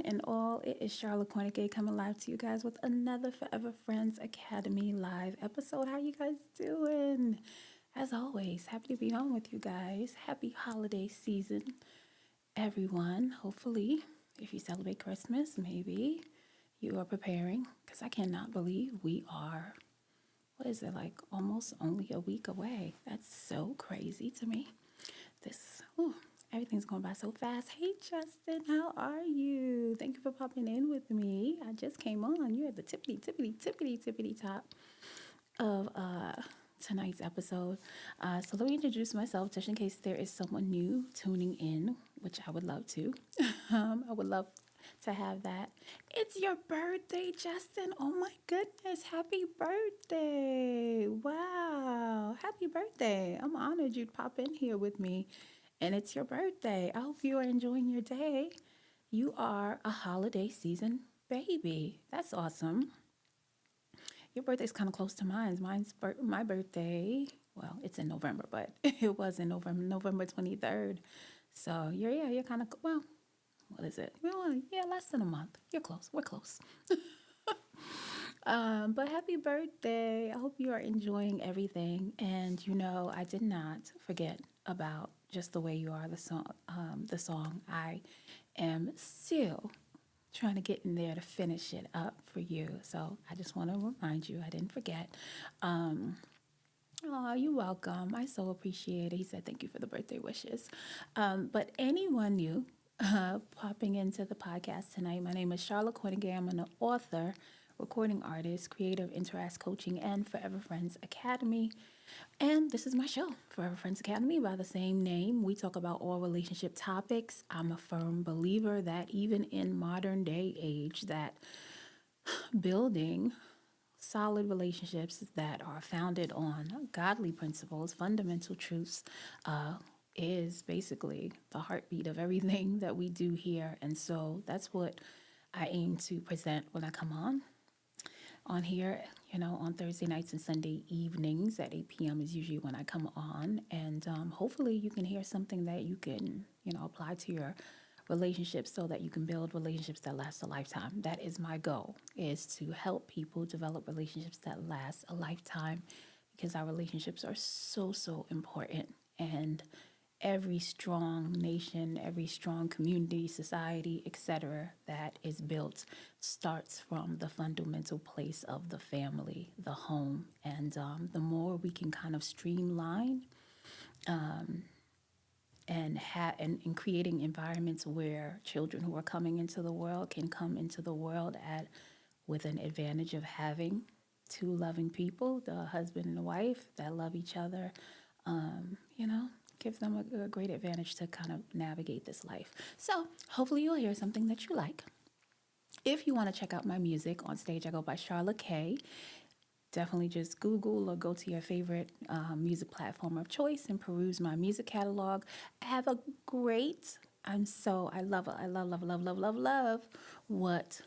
and all. It is Sharla Kornegay coming live to you guys with another Forever Friends Academy live episode. How you guys doing? As always, happy to be on with you guys. Happy holiday season, everyone. Hopefully, if you celebrate Christmas, maybe you are preparing, because I cannot believe we are, what is it, like almost only a week away. That's so crazy to me. Everything's going by so fast. Hey, Justin, how are you? Thank you for popping in with me. I just came on. You're at the tippity top of tonight's episode. So let me introduce myself just in case there is someone new tuning in, which I would love to. I would love to have that. It's your birthday, Justin. Oh my goodness. Happy birthday. Wow. Happy birthday. I'm honored you'd pop in here with me. And it's your birthday. I hope you are enjoying your day. You are a holiday season baby. That's awesome. Your birthday's kind of close to mine. My birthday. Well, it's in November, but it was in November 23rd. So you're kind of, well, what is it? Well, yeah, less than a month. You're close. We're close. But happy birthday. I hope you are enjoying everything. And I did not forget about Just the Way You Are, the song. I am still trying to get in there to finish it up for you. So I just want to remind you, I didn't forget. Oh, you're welcome. I so appreciate it. He said thank you for the birthday wishes. But anyone new popping into the podcast tonight, my name is Sharla Kornegay. I'm an author, recording artist, creative interact coaching, and Forever Friends Academy. And this is my show, Forever Friends Academy, by the same name. We talk about all relationship topics. I'm a firm believer that even in modern day age, that building solid relationships that are founded on godly principles, fundamental truths, is basically the heartbeat of everything that we do here. And so that's what I aim to present when I come on here, on Thursday nights and Sunday evenings at 8 p.m. is usually when I come on. And hopefully you can hear something that you can, apply to your relationships so that you can build relationships that last a lifetime. That is my goal, is to help people develop relationships that last a lifetime, because our relationships are so, so important. And every strong nation, every strong community, society, etc., that is built starts from the fundamental place of the family, the home. And the more we can kind of streamline and creating environments where children who are coming into the world can come into the world with an advantage of having two loving people, the husband and the wife that love each other, gives them a great advantage to kind of navigate this life. So hopefully you'll hear something that you like. If you want to check out my music on stage, I go by Sharla K. Definitely just Google or go to your favorite music platform of choice and peruse my music catalog. I have a great, I love what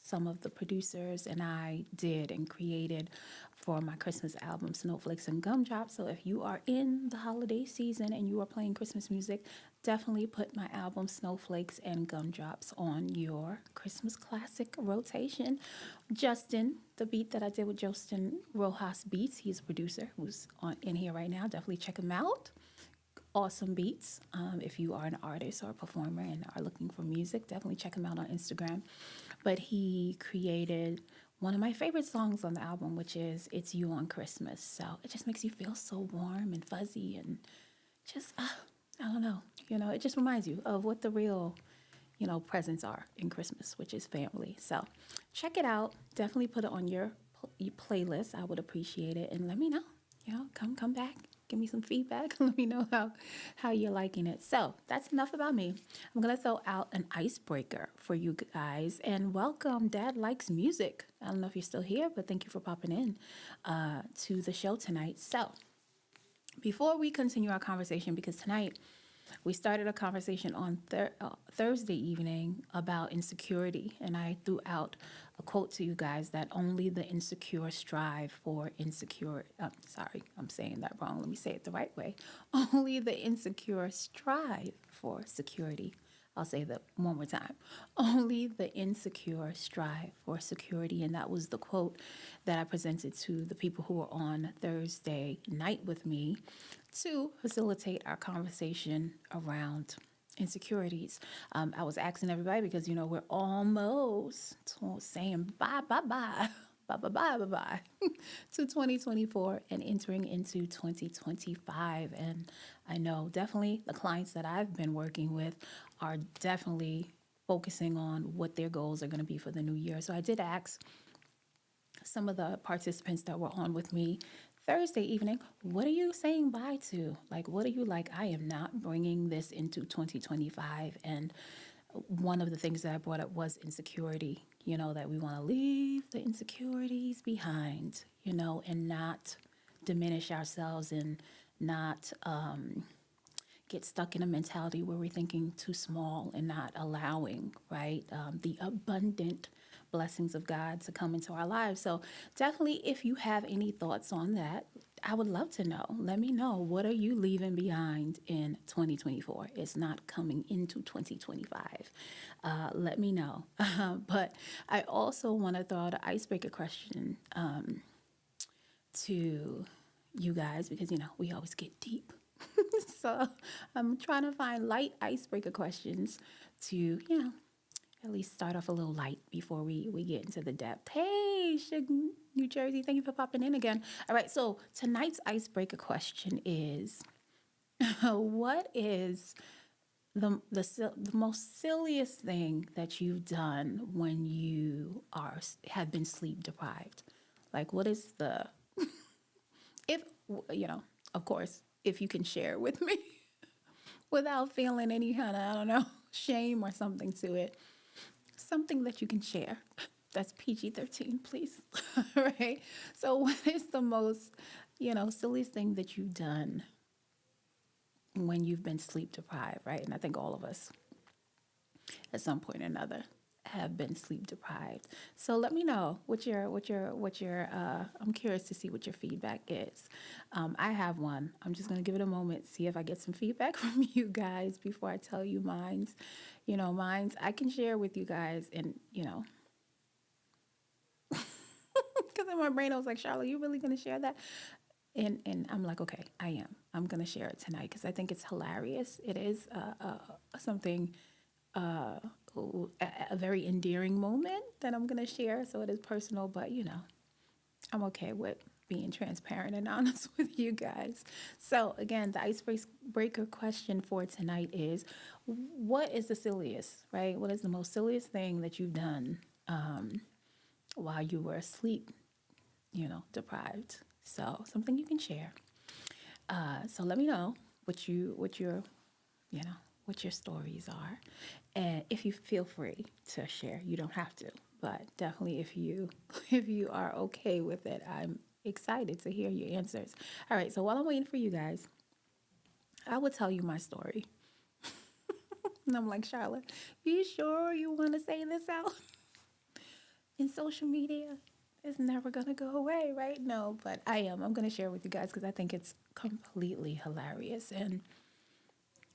some of the producers and I did and created for my Christmas album, Snowflakes and Gumdrops. So if you are in the holiday season and you are playing Christmas music, definitely put my album, Snowflakes and Gumdrops, on your Christmas classic rotation. Justin, the beat that I did with Justin Rojas Beats, he's a producer who's in here right now. Definitely check him out. Awesome beats. If you are an artist or a performer and are looking for music, definitely check him out on Instagram. But he created one of my favorite songs on the album, which is It's You on Christmas. So it just makes you feel so warm and fuzzy and just, I don't know, it just reminds you of what the real, presents are in Christmas, which is family. So check it out. Definitely put it on your playlist. I would appreciate it. And let me know, come back. Give me some feedback. Let me know how you're liking it. So that's enough about me. I'm going to throw out an icebreaker for you guys. And welcome, Dad Likes Music. I don't know if you're still here, but thank you for popping in to the show tonight. So before we continue our conversation, because tonight we started a conversation on Thursday evening about insecurity, and I threw out a quote to you guys that only the insecure strive for insecure. Sorry, I'm saying that wrong. Let me say it the right way. Only the insecure strive for security. I'll say that one more time. Only the insecure strive for security. And that was the quote that I presented to the people who were on Thursday night with me to facilitate our conversation around insecurities. I was asking everybody because, we're almost saying bye, bye, bye. Bye, bye, bye, bye, bye to 2024 and entering into 2025. And I know definitely the clients that I've been working with are definitely focusing on what their goals are going to be for the new year. So I did ask some of the participants that were on with me Thursday evening, what are you saying bye to? Like, what are you like? I am not bringing this into 2025. And one of the things that I brought up was insecurity, that we want to leave the insecurities behind, and not diminish ourselves and not get stuck in a mentality where we're thinking too small and not allowing, right, the abundant blessings of God to come into our lives. So definitely, if you have any thoughts on that, I would love to know. Let me know. What are you leaving behind in 2024? It's not coming into 2025. Let me know. But I also want to throw out an icebreaker question to you guys because, we always get deep. So I'm trying to find light icebreaker questions to, at least start off a little light before we get into the depth. Hey, New Jersey, thank you for popping in again. All right, so tonight's icebreaker question is, what is the most silliest thing that you've done when you have been sleep deprived? Like, what is if, of course, if you can share with me without feeling any kind of, I don't know, shame or something to it. Something that you can share. That's PG-13, please. All right. So what is the most, silliest thing that you've done when you've been sleep deprived, right? And I think all of us at some point or another have been sleep deprived. So let me know what your I'm curious to see what your feedback is. I have one. I'm just going to give it a moment, see if I get some feedback from you guys before I tell you mine's. Mine's I can share with you guys and, because in my brain I was like, Sharla, you really going to share that? And I'm like, okay, I am. I'm going to share it tonight because I think it's hilarious. It is something a very endearing moment that I'm going to share. So it is personal, but I'm okay with being transparent and honest with you guys. So again, the icebreaker question for tonight is, what is the silliest, right? What is the most silliest thing that you've done while you were asleep, deprived? So something you can share. So let me know what your stories are. And if you feel free to share, you don't have to, but definitely if you are okay with it, I'm excited to hear your answers. All right, so while I'm waiting for you guys, I will tell you my story. And I'm like, Charlotte, you sure you want to say this out in social media? It's never going to go away, right? No, but I am. I'm going to share with you guys because I think it's completely hilarious. And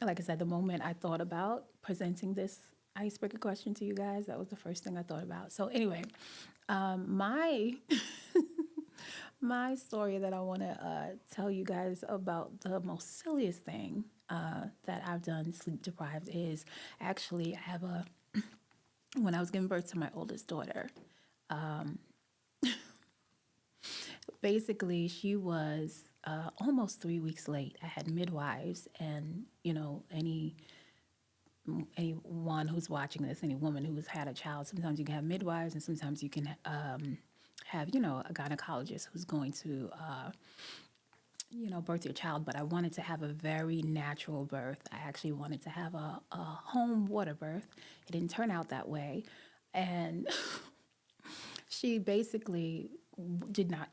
like I said, the moment I thought about presenting this icebreaker question to you guys, that was the first thing I thought about. So anyway, my my story that I want to tell you guys about the most silliest thing that I've done sleep deprived is actually I have when I was giving birth to my oldest daughter, basically she was almost 3 weeks late. I had midwives and, anyone who's watching this, any woman who has had a child, sometimes you can have midwives and sometimes you can have, a gynecologist who's going to, birth your child. But I wanted to have a very natural birth. I actually wanted to have a home water birth. It didn't turn out that way. And she basically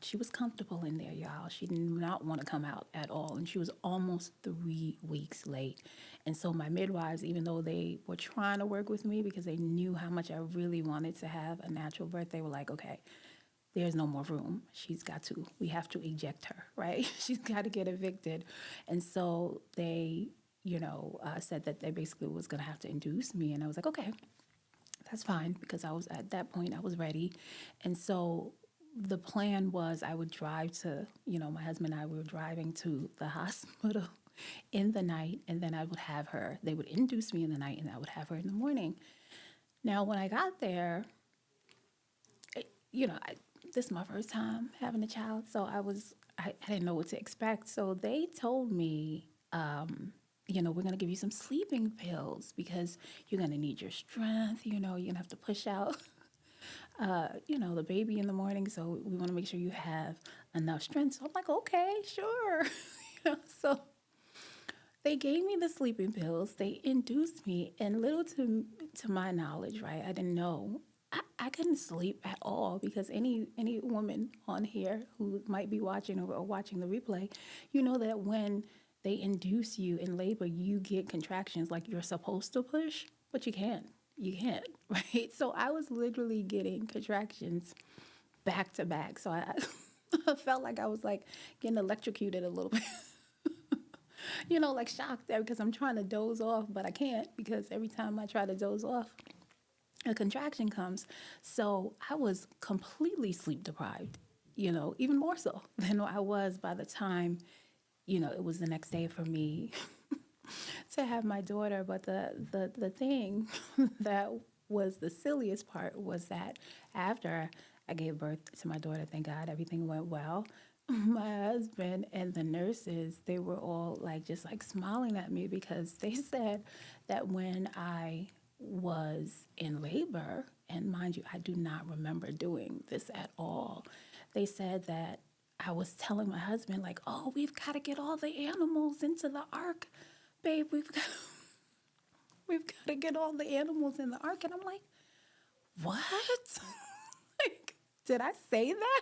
she was comfortable in there, y'all. She did not want to come out at all. And she was almost 3 weeks late. And so my midwives, even though they were trying to work with me because they knew how much I really wanted to have a natural birth, they were like, okay, there's no more room. We have to eject her, right? She's got to get evicted. And so they, said that they basically was going to have to induce me. And I was like, okay, that's fine, because I was at that point, I was ready. And so the plan was I would drive to, my husband and I were driving to the hospital in the night, and then I would have her, they would induce me in the night, and I would have her in the morning. Now, when I got there, this is my first time having a child, so I didn't know what to expect. So they told me, we're going to give you some sleeping pills because you're going to need your strength. You're going to have to push out, the baby in the morning. So we want to make sure you have enough strength. So I'm like, okay, sure. So they gave me the sleeping pills. They induced me, and little to my knowledge, right? I didn't know. I couldn't sleep at all, because any woman on here who might be watching or watching the replay, you know that when they induce you in labor, you get contractions like you're supposed to push, but you can't. You can't, right? So I was literally getting contractions back to back. So I I felt like I was like getting electrocuted a little bit. Like shocked there, because I'm trying to doze off, but I can't, because every time I try to doze off, a contraction comes. So I was completely sleep deprived, even more so than I was by the time, it was the next day for me to have my daughter. But the thing that was the silliest part was that after I gave birth to my daughter, thank God everything went well. My husband and the nurses, they were all just smiling at me, because they said that when I was in labor, and mind you, I do not remember doing this at all. They said that I was telling my husband, like, oh, we've got to get all the animals into the ark, babe. We've got to get all the animals in the ark. And I'm like, what? Did I say that?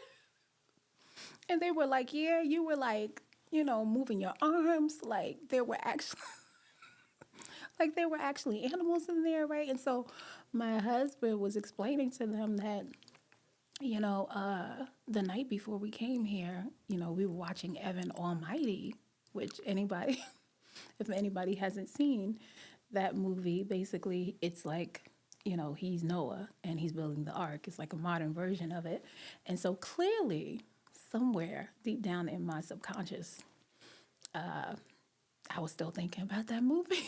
And they were like, yeah, you were moving your arms. There were actually, there were actually animals in there, right? And so my husband was explaining to them that, the night before we came here, we were watching Evan Almighty, which if anybody hasn't seen that movie, basically it's he's Noah and he's building the ark. It's like a modern version of it. And so clearly, somewhere deep down in my subconscious, I was still thinking about that movie.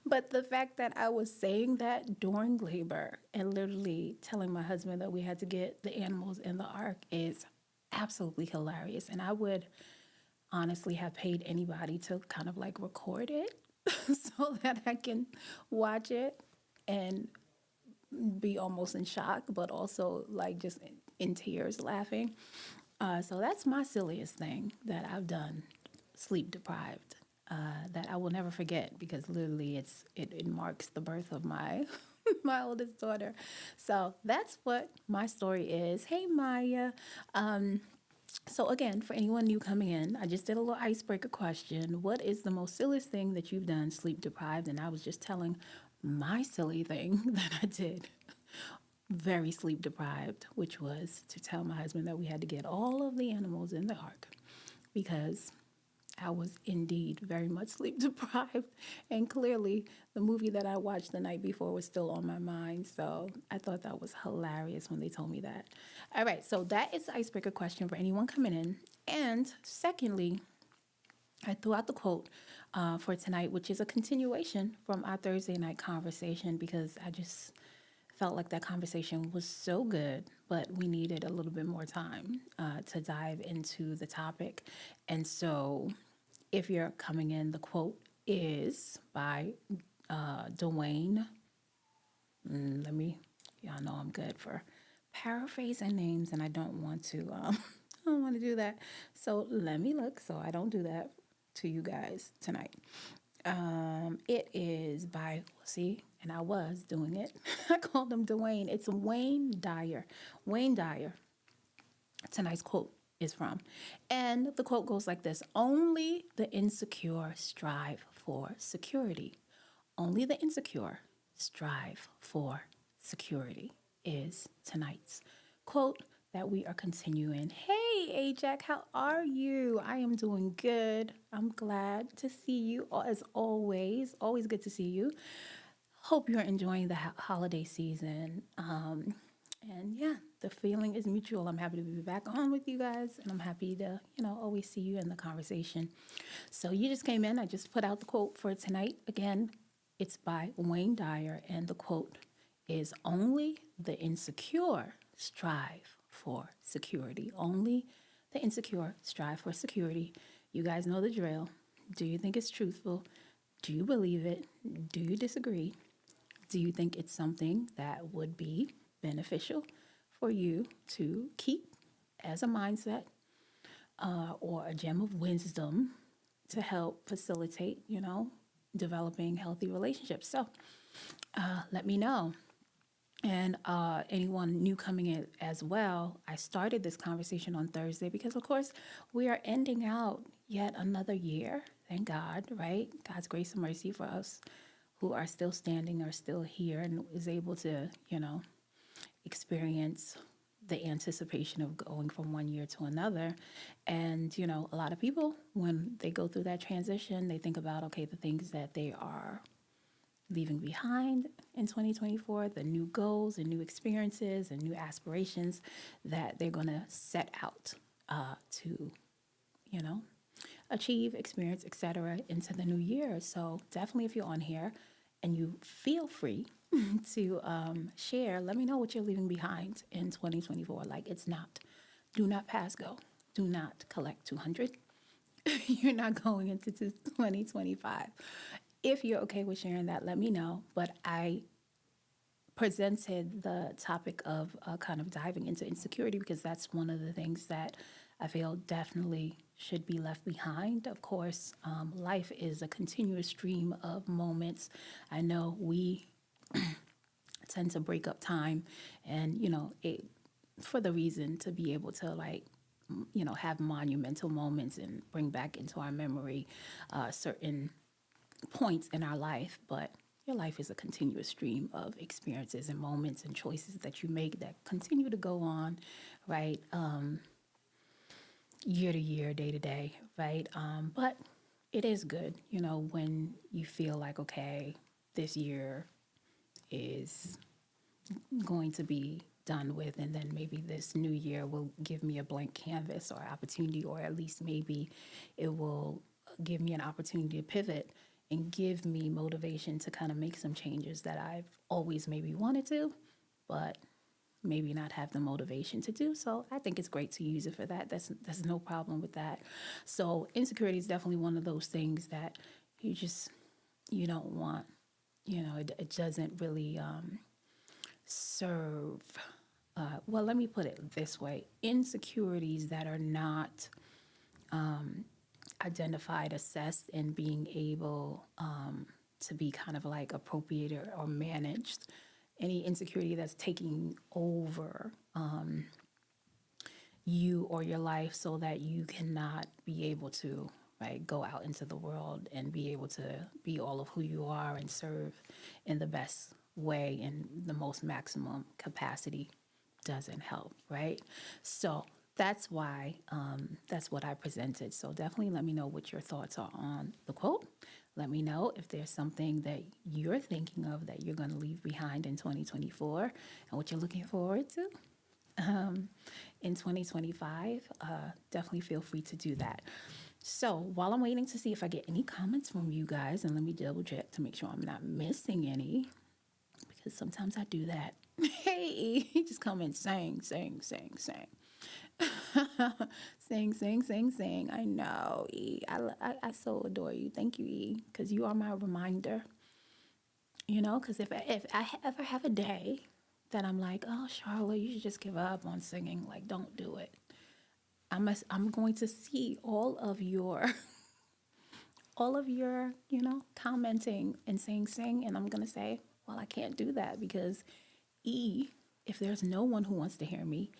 But the fact that I was saying that during labor and literally telling my husband that we had to get the animals in the ark is absolutely hilarious. And I would honestly have paid anybody to kind of record it so that I can watch it and be almost in shock, but also just in tears laughing. So that's my silliest thing that I've done, sleep deprived, that I will never forget, because literally it marks the birth of my my oldest daughter. So that's what my story is. Hey, Maya. So again, for anyone new coming in, I just did a little icebreaker question. What is the most silliest thing that you've done sleep deprived? And I was just telling my silly thing that I did very sleep deprived, which was to tell my husband that we had to get all of the animals in the ark, because I was indeed very much sleep deprived. And clearly, the movie that I watched the night before was still on my mind. So I thought that was hilarious when they told me that. All right, so that is the icebreaker question for anyone coming in. And secondly, I threw out the quote for tonight, which is a continuation from our Thursday night conversation, because I just felt like that conversation was so good, but we needed a little bit more time to dive into the topic. And so if you're coming in, the quote is by Dwayne. Y'all know I'm good for paraphrasing names, and I don't want to, I don't want to do that. So let me look so I don't do that to you guys tonight. It is by, and I was doing it. I called him Dwayne. It's Wayne Dyer. Wayne Dyer. Tonight's quote is from. And the quote goes like this: only the insecure strive for security. Only the insecure strive for security is tonight's quote that we are continuing. Hey, Ajax, how are you? I am doing good. I'm glad to see you as always. Always good to see you. Hope you're enjoying the holiday season. And yeah, the feeling is mutual. I'm happy to be back on with you guys, and I'm happy to, always see you in the conversation. So you just came in. I just put out the quote for tonight. Again, it's by Wayne Dyer, and the quote is only the insecure strive for security. Only the insecure strive for security. You guys know the drill. Do you think it's truthful? Do you believe it? Do you disagree? Do you think it's something that would be beneficial for you to keep as a mindset or a gem of wisdom to help facilitate, developing healthy relationships? So let me know. And anyone new coming in as well, I started this conversation on Thursday because, of course, we are ending out yet another year. Thank God, right? God's grace and mercy for us who are still standing, are still here, and is able to, experience the anticipation of going from one year to another. And, a lot of people, when they go through that transition, they think about, okay, the things that they are leaving behind in 2024, the new goals and new experiences and new aspirations that they're going to set out to, achieve, experience, etc. into the new year. So definitely, if you're on here and you feel free to share, let me know what you're leaving behind in 2024. Like, it's not, do not pass go, do not collect 200. You're not going into 2025. If you're okay with sharing that, let me know. But I presented the topic of kind of diving into insecurity because that's one of the things that I feel definitely should be left behind. Of course, life is a continuous stream of moments. I know we tend to break up time and, for the reason to be able to have monumental moments and bring back into our memory certain points in our life, but your life is a continuous stream of experiences and moments and choices that you make that continue to go on, right? Year to year, day to day, right? But it is good, when you feel like, okay, this year is going to be done with, and then maybe this new year will give me a blank canvas or opportunity, or at least maybe it will give me an opportunity to pivot and give me motivation to kind of make some changes that I've always maybe wanted to, but maybe not have the motivation to do. So I think it's great to use it for that. That's no problem with that. So insecurity is definitely one of those things that you don't want. It doesn't really serve. Well, let me put it this way: insecurities that are not identified, assessed, and being able to be kind of like appropriated or managed. Any insecurity that's taking over you or your life so that you cannot be able to go out into the world and be able to be all of who you are and serve in the best way and the most maximum capacity doesn't help, right? So that's why, that's what I presented. So definitely let me know what your thoughts are on the quote. Let me know if there's something that you're thinking of that you're going to leave behind in 2024 and what you're looking forward to in 2025. Definitely feel free to do that. So while I'm waiting to see if I get any comments from you guys, and let me double check to make sure I'm not missing any, because sometimes I do that. Hey, just come and sing. Sing. Sing. I know, E. I so adore you. Thank you, E, because you are my reminder. Because if I ever have a day that I'm like, oh, Sharla, you should just give up on singing. Like, don't do it. I'm going to see all of your commenting and saying sing, and I'm going to say, well, I can't do that because E, if there's no one who wants to hear me,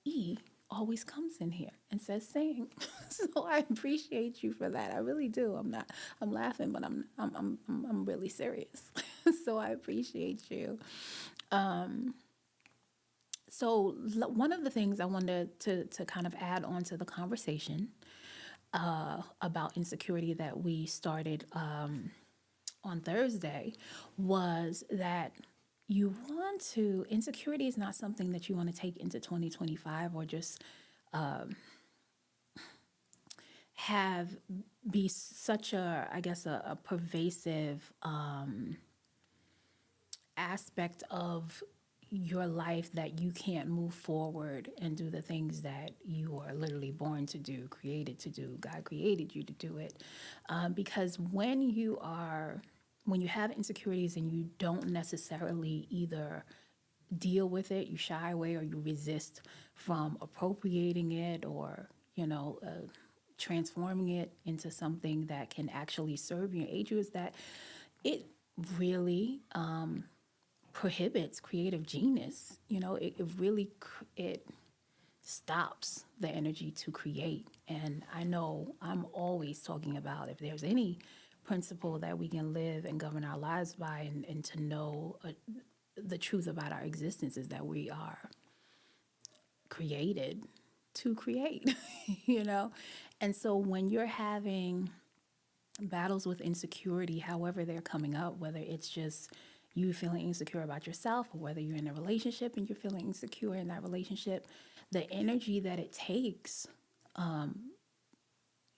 E always comes in here and says sing. So I appreciate you for that. I really do. I'm laughing, but I'm really serious. So I appreciate you. So one of the things I wanted to kind of add on to the conversation about insecurity that we started on Thursday was that insecurity is not something that you want to take into 2025 or just have be such I guess, a pervasive aspect of your life that you can't move forward and do the things that you are literally born to do, created to do. God created you to do it. Because when you have insecurities and you don't necessarily either deal with it, you shy away or you resist from appropriating it or, transforming it into something that can actually serve you and aid you, is that it really prohibits creative genius. It really it stops the energy to create. And I know I'm always talking about, if there's any principle that we can live and govern our lives by, and to know the truth about our existence, is that we are created to create, And so when you're having battles with insecurity, however they're coming up, whether it's just you feeling insecure about yourself, or whether you're in a relationship and you're feeling insecure in that relationship, the energy that it takes,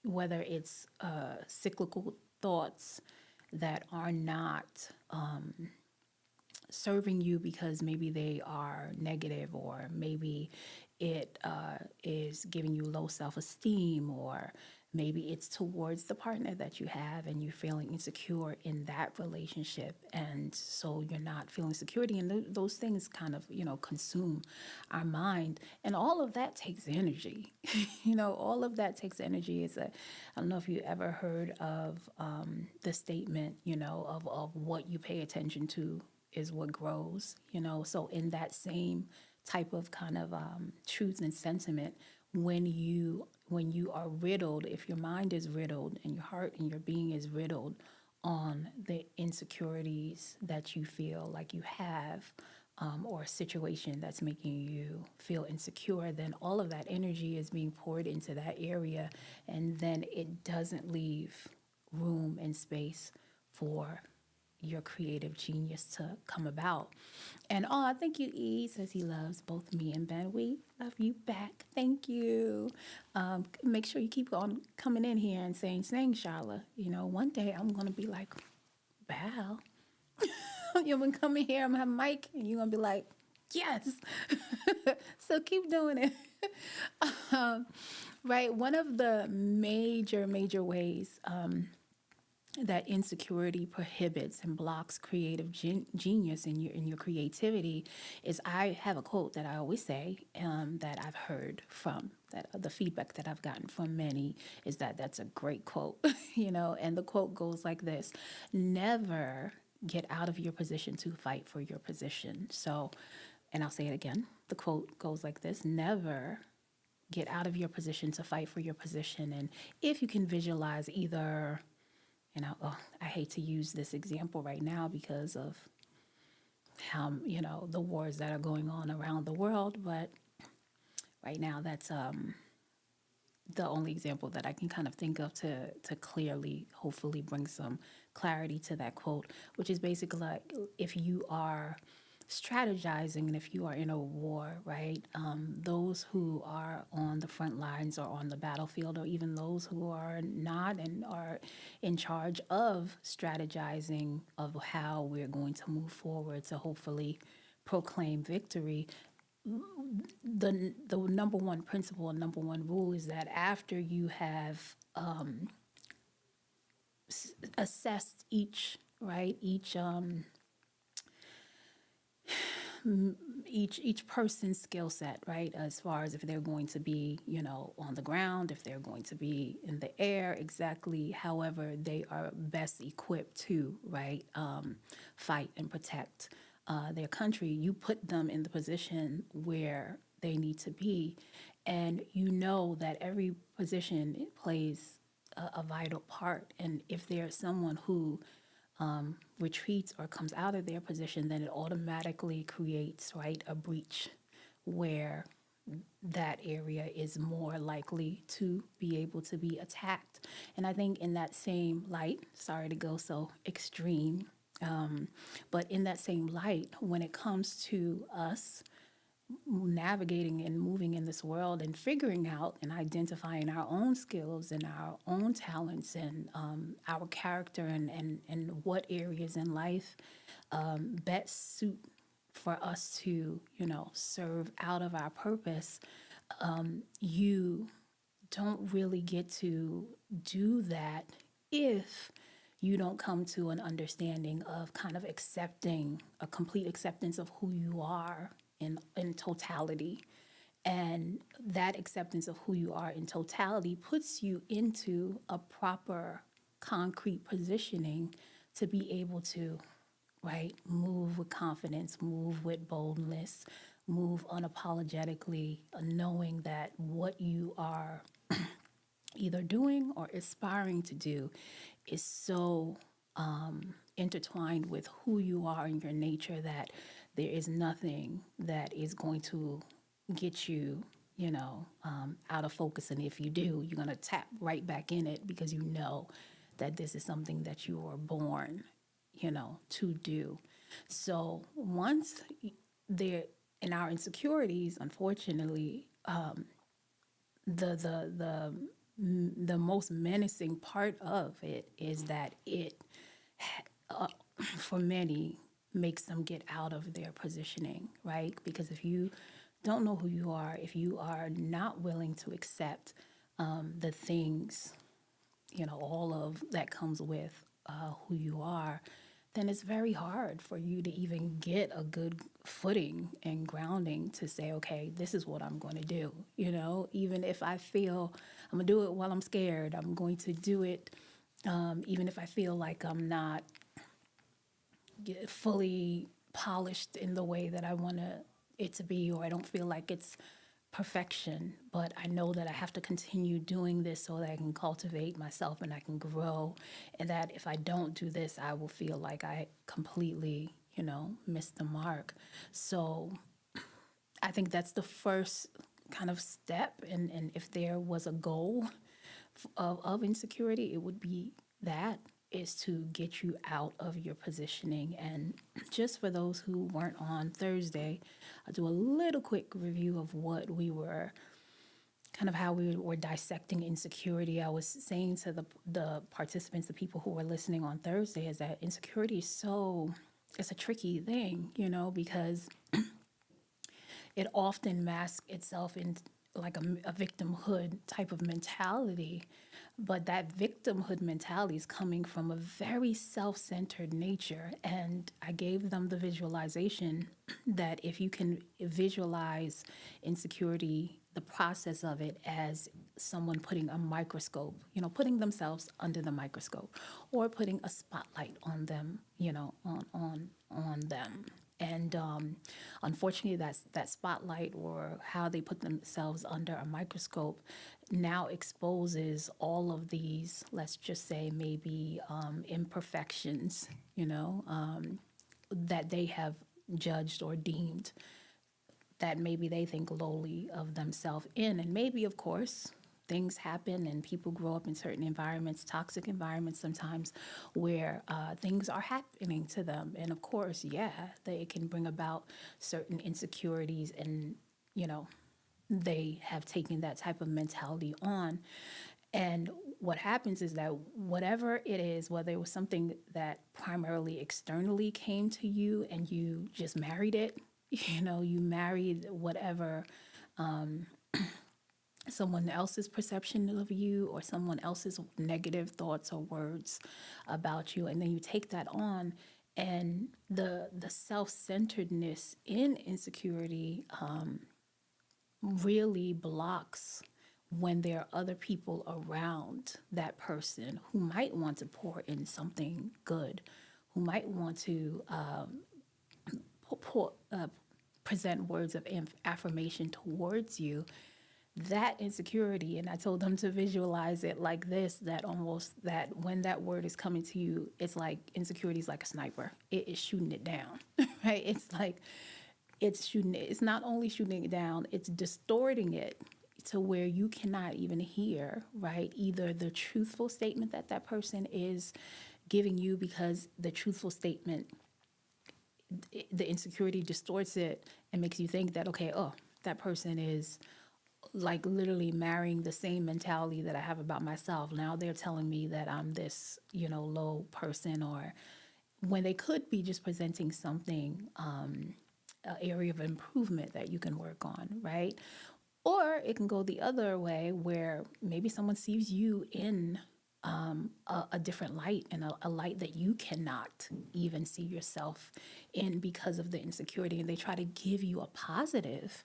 whether it's cyclical thoughts that are not serving you because maybe they are negative, or maybe it is giving you low self-esteem, or maybe it's towards the partner that you have and you're feeling insecure in that relationship, and so you're not feeling security, and those things kind of consume our mind, and all of that takes energy. All of that takes energy. I don't know if you ever heard of the statement, of what you pay attention to is what grows. So in that same type of kind of truth and sentiment, when you are riddled, if your mind is riddled and your heart and your being is riddled on the insecurities that you feel like you have, or a situation that's making you feel insecure, then all of that energy is being poured into that area, and then it doesn't leave room and space for your creative genius to come about. And thank you, E says he loves both me and Ben. We love you back. Thank you. Make sure you keep on coming in here and saying, Sharla. One day I'm going to be like, Val. You're going to come in here, I'm going to have a mic, and you're going to be like, yes. So keep doing it. Right. One of the major ways that insecurity prohibits and blocks creative genius in your creativity is, I have a quote that I always say, that I've heard from, that the feedback that I've gotten from many is that that's a great quote. And the quote goes like this: never get out of your position to fight for your position. So, and I'll say it again, the quote goes like this: never get out of your position to fight for your position. And if you can visualize either, I hate to use this example right now because of how, the wars that are going on around the world, but right now that's the only example that I can kind of think of to clearly, hopefully bring some clarity to that quote, which is basically like, if you are strategizing and if you are in a war, right? Those who are on the front lines or on the battlefield, or even those who are not and are in charge of strategizing of how we're going to move forward to hopefully proclaim victory, the number one principle and number one rule is that after you have assessed each, right, each person's skill set, right, as far as if they're going to be, on the ground, if they're going to be in the air, exactly however they are best equipped to, right, fight and protect their country, you put them in the position where they need to be. And that every position plays a vital part. And if there's someone who retreats or comes out of their position, then it automatically creates, right, a breach where that area is more likely to be able to be attacked. And I think in that same light, sorry to go so extreme, but in that same light, when it comes to us navigating and moving in this world and figuring out and identifying our own skills and our own talents and our character and what areas in life best suit for us to, serve out of our purpose, you don't really get to do that if you don't come to an understanding of kind of accepting a complete acceptance of who you are in totality. And that acceptance of who you are in totality puts you into a proper concrete positioning to be able to, right, move with confidence, move with boldness, move unapologetically, knowing that what you are either doing or aspiring to do is so intertwined with who you are and your nature that there is nothing that is going to get you, out of focus. And if you do, you're going to tap right back in it because you know that this is something that you were born, to do. So once there, in our insecurities, unfortunately, the most menacing part of it is that it, for many, makes them get out of their positioning, right? Because if you don't know who you are, if you are not willing to accept the things, all of that comes with who you are, then it's very hard for you to even get a good footing and grounding to say, okay, this is what I'm going to do. Even if I feel I'm going to do it while I'm scared, I'm going to do it even if I feel like I'm not fully polished in the way that I want it to be, or I don't feel like it's perfection, but I know that I have to continue doing this so that I can cultivate myself and I can grow, and that if I don't do this, I will feel like I completely, missed the mark. So I think that's the first kind of step, and if there was a goal of insecurity, it would be that is to get you out of your positioning. And just for those who weren't on Thursday, I'll do a little quick review of what we were, kind of how we were dissecting insecurity. I was saying to the participants, the people who were listening on Thursday, is that insecurity it's a tricky thing, because it often masks itself in like a victimhood type of mentality. But that victimhood mentality is coming from a very self-centered nature. And I gave them the visualization that if you can visualize insecurity, the process of it as someone putting a microscope, putting themselves under the microscope, or putting a spotlight on them, on them. And unfortunately, that spotlight, or how they put themselves under a microscope, now exposes all of these, let's just say maybe imperfections, that they have judged or deemed that maybe they think lowly of themselves in. And maybe, of course, things happen and people grow up in certain environments, toxic environments sometimes, where things are happening to them. And of course, they can bring about certain insecurities, and, they have taken that type of mentality on. And what happens is that whatever it is, whether it was something that primarily externally came to you and you just married it, you married whatever someone else's perception of you or someone else's negative thoughts or words about you, and then you take that on, and the self-centeredness in insecurity really blocks when there are other people around that person who might want to pour in something good, who might want to present words of affirmation towards you. That insecurity, and I told them to visualize it like this, that when that word is coming to you, it's like insecurity is like a sniper. It is shooting it down, right? It's like it's not only shooting it down, it's distorting it to where you cannot even hear, right? Either the truthful statement that that person is giving you, because the truthful statement, the insecurity distorts it and makes you think that, okay, oh, that person is like literally marrying the same mentality that I have about myself. Now they're telling me that I'm this, low person, or when they could be just presenting something, an area of improvement that you can work on, right? Or it can go the other way where maybe someone sees you in a different light, and a light that you cannot even see yourself in because of the insecurity. And they try to give you a positive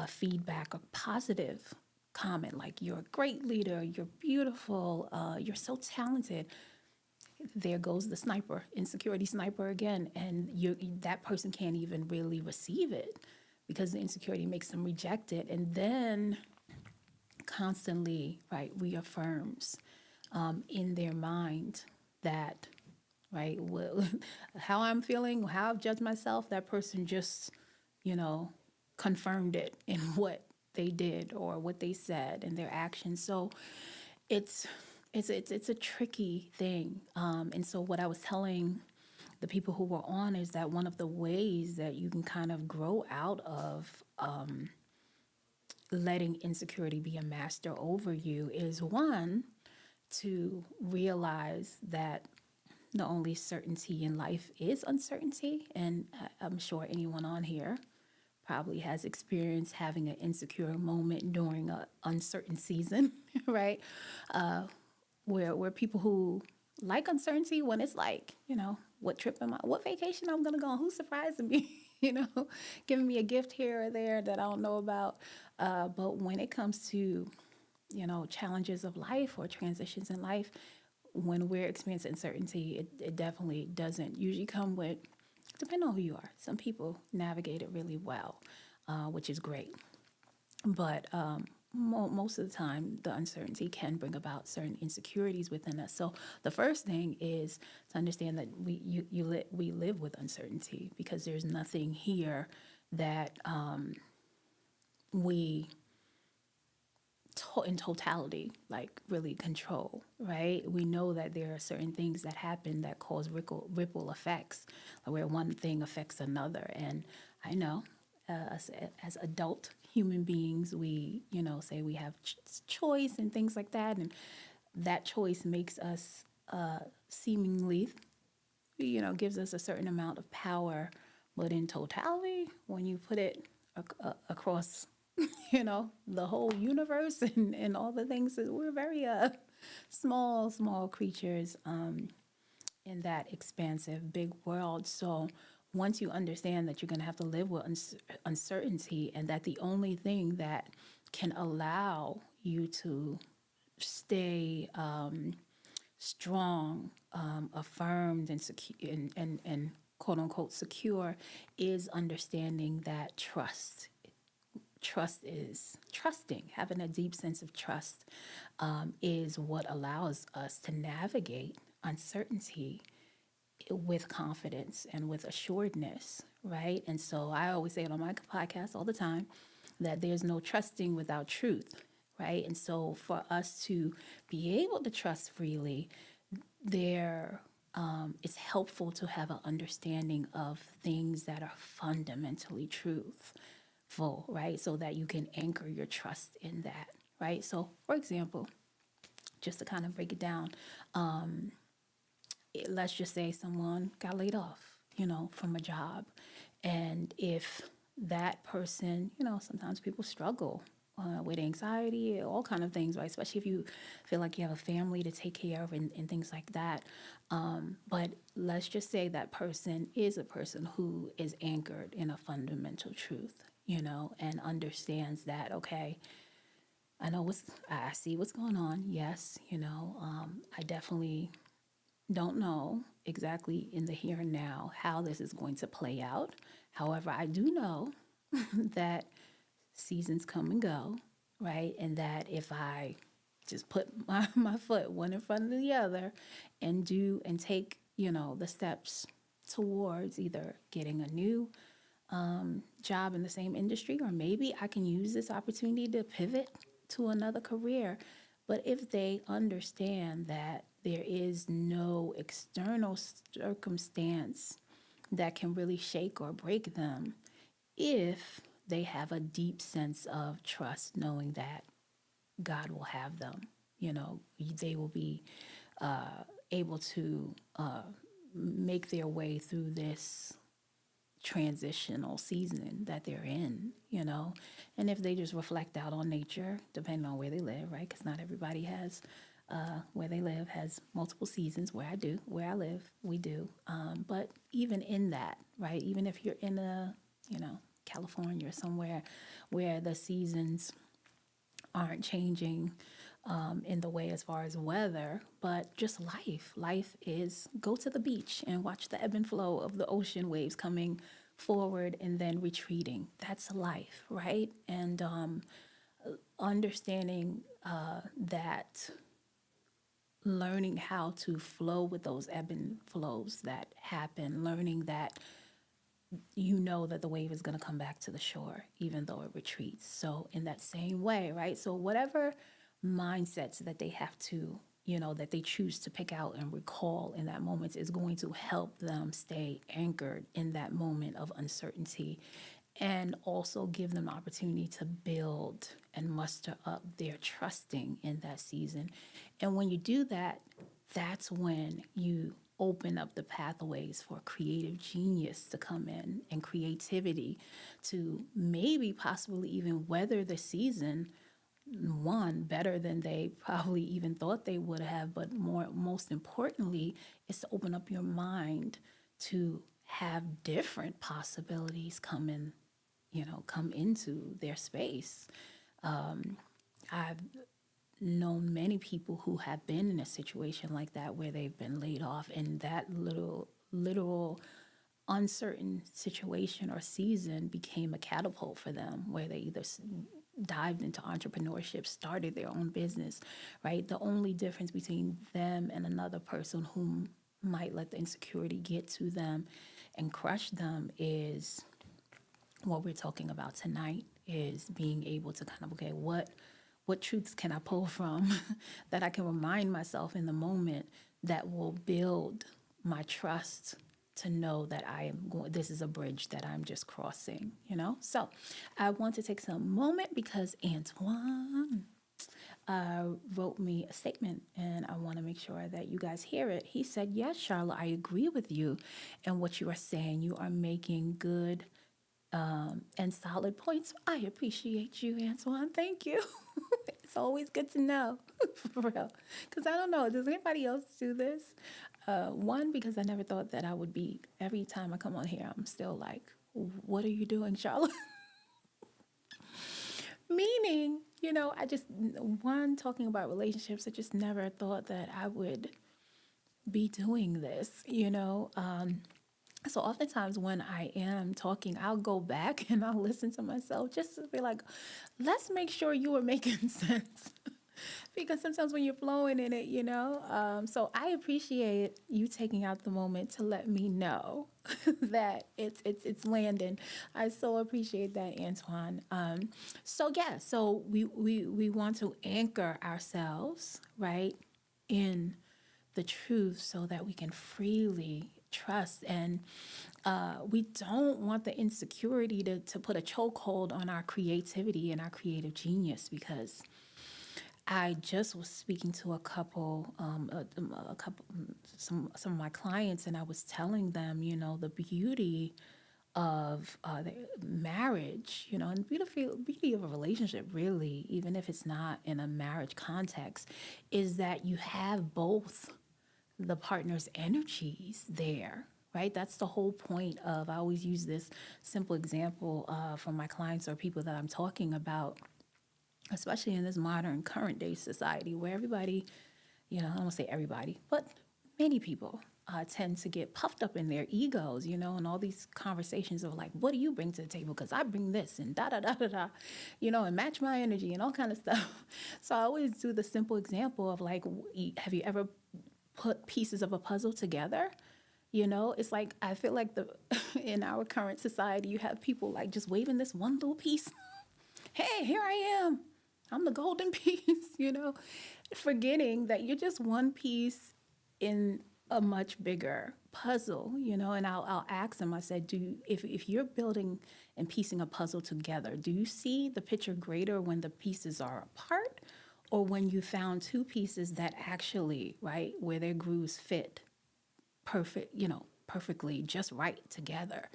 feedback, a positive comment, like you're a great leader, you're beautiful, you're so talented. There goes the sniper, insecurity sniper again. And that person can't even really receive it because the insecurity makes them reject it. And then constantly, right, reaffirms in their mind that, right, well, how I'm feeling, how I've judged myself, that person just, confirmed it in what they did or what they said and their actions. So it's it's a tricky thing. And so what I was telling the people who were on is that one of the ways that you can kind of grow out of letting insecurity be a master over you is, one, to realize that the only certainty in life is uncertainty. And I'm sure anyone on here probably has experienced having an insecure moment during an uncertain season, right? Where people who like uncertainty, when it's like, what vacation I'm gonna go on, who's surprising me, giving me a gift here or there that I don't know about. But when it comes to, challenges of life or transitions in life, when we're experiencing uncertainty, it definitely doesn't usually come with, depending on who you are. Some people navigate it really well, which is great. But most of the time, the uncertainty can bring about certain insecurities within us. So the first thing is to understand that we live with uncertainty, because there's nothing here that we in totality, like, really control, right? We know that there are certain things that happen that cause ripple effects, where one thing affects another. And I know, as adult human beings, we, say we have choice and things like that. And that choice makes us seemingly, gives us a certain amount of power. But in totality, when you put it across, the whole universe and all the things, that we're very small creatures in that expansive big world. So once you understand that you're going to have to live with uncertainty, and that the only thing that can allow you to stay strong, affirmed, and secure, and quote unquote secure, is understanding that trust is trusting. Having a deep sense of trust is what allows us to navigate uncertainty with confidence and with assuredness, right? And so I always say it on my podcast all the time, that there's no trusting without truth, right? And so for us to be able to trust freely, it's helpful to have an understanding of things that are fundamentally truthful, right? So that you can anchor your trust in that, right? So, for example, just to kind of break it down, let's just say someone got laid off, from a job. And if that person, sometimes people struggle with anxiety, all kind of things, right? Especially if you feel like you have a family to take care of, and things like that. But let's just say that person is a person who is anchored in a fundamental truth, and understands that, okay, I see what's going on. Yes, I definitely don't know exactly in the here and now how this is going to play out. However, I do know that seasons come and go, right? And that if I just put my foot one in front of the other, and take, the steps towards either getting a new job in the same industry, or maybe I can use this opportunity to pivot to another career. But if they understand that there is no external circumstance that can really shake or break them, if they have a deep sense of trust, knowing that God will have them, they will be able to make their way through this transitional season that they're in. And if they just reflect out on nature, depending on where they live, right? Because not everybody has, where they live has multiple seasons. Where I live, we do. But even in that, right? Even if you're in California or somewhere where the seasons aren't changing in the way as far as weather, but just life. Life is go to the beach and watch the ebb and flow of the ocean waves coming forward and then retreating. That's life, right? And understanding that learning how to flow with those ebb and flows that happen, learning that that the wave is going to come back to the shore, even though it retreats. So in that same way, right? So whatever mindsets that they have to, that they choose to pick out and recall in that moment is going to help them stay anchored in that moment of uncertainty, and also give them the opportunity to build and muster up their trusting in that season. And when you do that, that's when you open up the pathways for creative genius to come in, and creativity to maybe possibly even weather the season one better than they probably even thought they would have. But most importantly, is to open up your mind to have different possibilities come into their space. I've known many people who have been in a situation like that, where they've been laid off, and that literal uncertain situation or season became a catapult for them, where they either dived into entrepreneurship, started their own business, right? The only difference between them and another person who might let the insecurity get to them and crush them is what we're talking about tonight, is being able to kind of, okay, what truths can I pull from that I can remind myself in the moment that will build my trust to know that this is a bridge that I'm just crossing. So I want to take some moment because Antoine wrote me a statement, and I want to make sure that you guys hear it. He said, yes, Sharla, I agree with you and what you are saying. You are making good and solid points. I appreciate you, Antoine. Thank you. It's always good to know, for real. Because I don't know, does anybody else do this? One, because I never thought that I would be, every time I come on here, I'm still like, what are you doing, Charlotte? Meaning, talking about relationships, I just never thought that I would be doing this. So oftentimes when I am talking, I'll go back and I'll listen to myself just to be like, let's make sure you are making sense. Because sometimes when you're flowing in it, so I appreciate you taking out the moment to let me know that it's landing. I so appreciate that, Antoine. So we want to anchor ourselves, right, in the truth so that we can freely trust. And we don't want the insecurity to put a chokehold on our creativity and our creative genius, because I just was speaking to some of my clients, and I was telling them, the beauty of the marriage, and the beauty of a relationship, really, even if it's not in a marriage context, is that you have both the partner's energies there, right? That's the whole point of, I always use this simple example for my clients or people that I'm talking about, especially in this modern current day society where everybody, I don't want to say everybody, but many people tend to get puffed up in their egos, and all these conversations of like, what do you bring to the table? Because I bring this and da da da da da, and match my energy and all kind of stuff. So I always do the simple example of like, have you ever put pieces of a puzzle together? You know, it's like I feel like the in our current society, you have people like just waving this one little piece. Hey, here I am. I'm the golden piece, you know, forgetting that you're just one piece in a much bigger puzzle, you know. And I'll ask them, I said, if you're building and piecing a puzzle together, do you see the picture greater when the pieces are apart, or when you found two pieces that actually, right, where their grooves fit perfect, you know, perfectly just right together?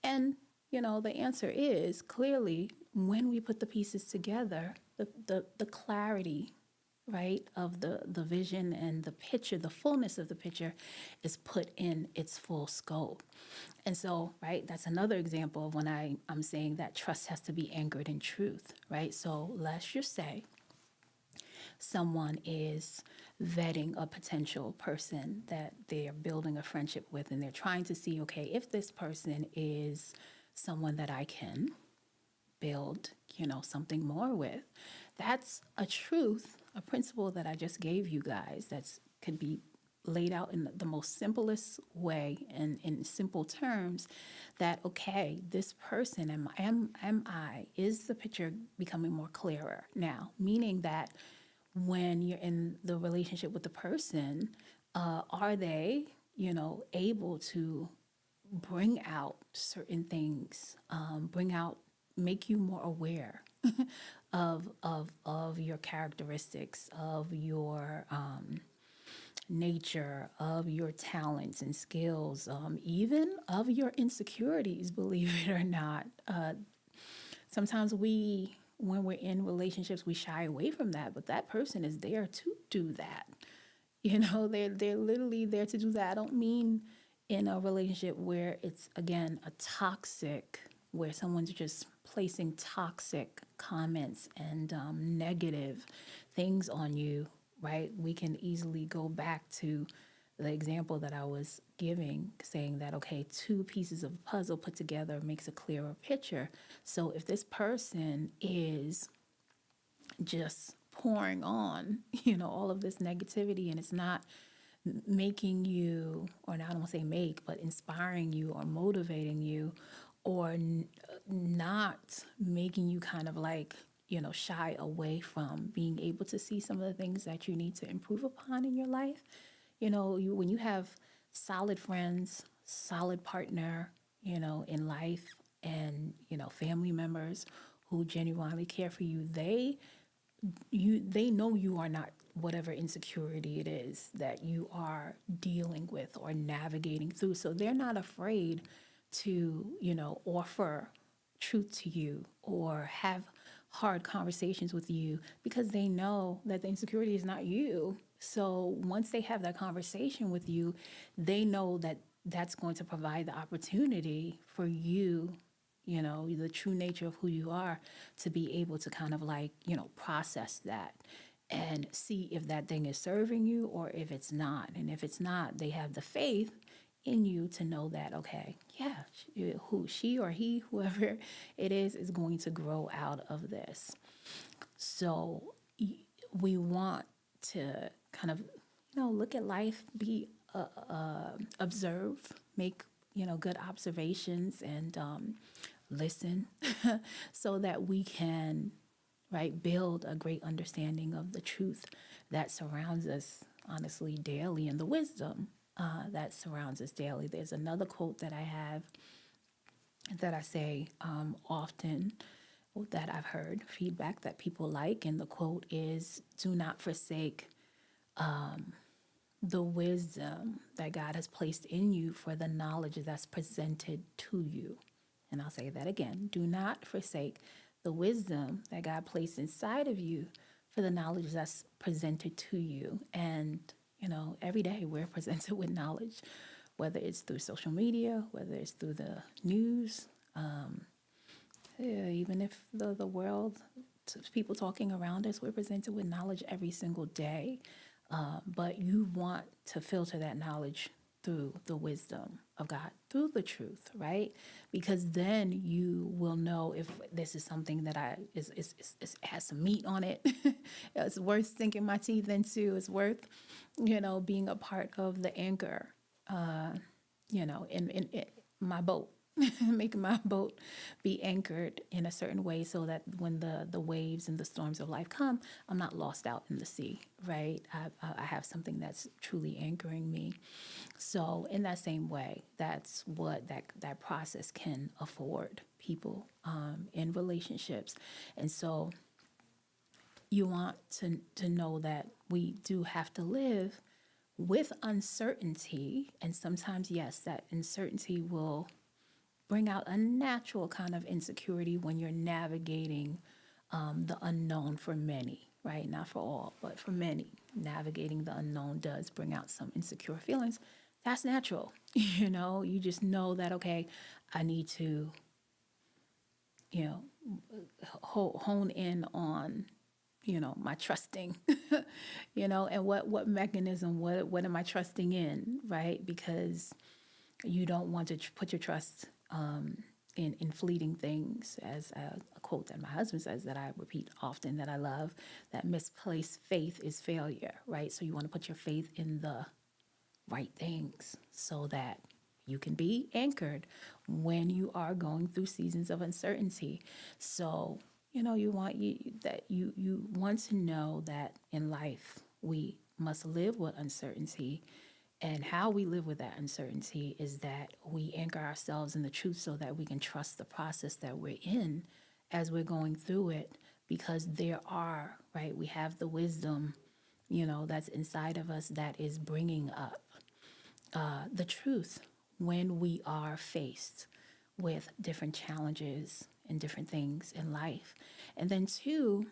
And, you know, the answer is clearly when we put the pieces together, the clarity, right, of the vision and the picture, the fullness of the picture is put in its full scope. And so, right, that's another example of when I'm saying that trust has to be anchored in truth, right? So let's just say someone is vetting a potential person that they're building a friendship with, and they're trying to see, okay, if this person is someone that I can build, you know, something more with. That's a truth, a principle that I just gave you guys that's could be laid out in the most simplest way and in simple terms, that okay, this person am I, is the picture becoming more clearer now, meaning that when you're in the relationship with the person, are they, you know, able to bring out certain things, make you more aware of your characteristics, of your nature, of your talents and skills, even of your insecurities, believe it or not. Sometimes when we're in relationships, we shy away from that, but that person is there to do that. You know, they're literally there to do that. I don't mean in a relationship where it's again a toxic, where someone's just placing toxic comments and negative things on you, right? We can easily go back to the example that I was giving, saying that, okay, two pieces of a puzzle put together makes a clearer picture. So if this person is just pouring on, you know, all of this negativity, and it's not making you, or not, I don't want to say make, but inspiring you or motivating you, or not making you kind of like, you know, shy away from being able to see some of the things that you need to improve upon in your life. You know, when you have solid friends, solid partner, you know, in life, and, you know, family members who genuinely care for you, they know you are not whatever insecurity it is that you are dealing with or navigating through. So they're not afraid to, you know, offer truth to you or have hard conversations with you, because they know that the insecurity is not you. So once they have that conversation with you, they know that that's going to provide the opportunity for you, you know, the true nature of who you are, to be able to kind of like, you know, process that and see if that thing is serving you or if it's not. And if it's not, they have the faith in you to know that, okay, yeah, who she or he, whoever it is going to grow out of this. So we want to kind of, you know, look at life, be observe, make, you know, good observations, and listen so that we can, right, build a great understanding of the truth that surrounds us, honestly, daily, and the wisdom that surrounds us daily. There's another quote that I have that I say often, that I've heard feedback that people like, and the quote is, "Do not forsake the wisdom that God has placed in you for the knowledge that's presented to you." And I'll say that again. Do not forsake the wisdom that God placed inside of you for the knowledge that's presented to you. And, you know, every day we're presented with knowledge, whether it's through social media, whether it's through the news, even if the world, people talking around us, we're presented with knowledge every single day. But you want to filter that knowledge through the wisdom of God, through the truth, right? Because then you will know if this is something that has some meat on it. It's worth sinking my teeth into. It's worth, you know, being a part of the anchor. in my boat, making my boat be anchored in a certain way so that when the waves and the storms of life come, I'm not lost out in the sea, right? I have something that's truly anchoring me. So in that same way, that's what that process can afford people in relationships. And so you want to know that we do have to live with uncertainty. And sometimes, yes, that uncertainty will bring out a natural kind of insecurity when you're navigating the unknown for many, right? Not for all, but for many. Navigating the unknown does bring out some insecure feelings. That's natural. You just know that, okay, I need to, hone in on my trusting, and what mechanism, what am I trusting in, right? Because you don't want to put your trust in fleeting things, as a quote that my husband says that I repeat often, that I love, that misplaced faith is failure, right? So you want to put your faith in the right things so that you can be anchored when you are going through seasons of uncertainty. So, you want to know that in life we must live with uncertainty. And how we live with that uncertainty is that we anchor ourselves in the truth so that we can trust the process that we're in as we're going through it, because we have the wisdom, that's inside of us that is bringing up the truth when we are faced with different challenges and different things in life. And then two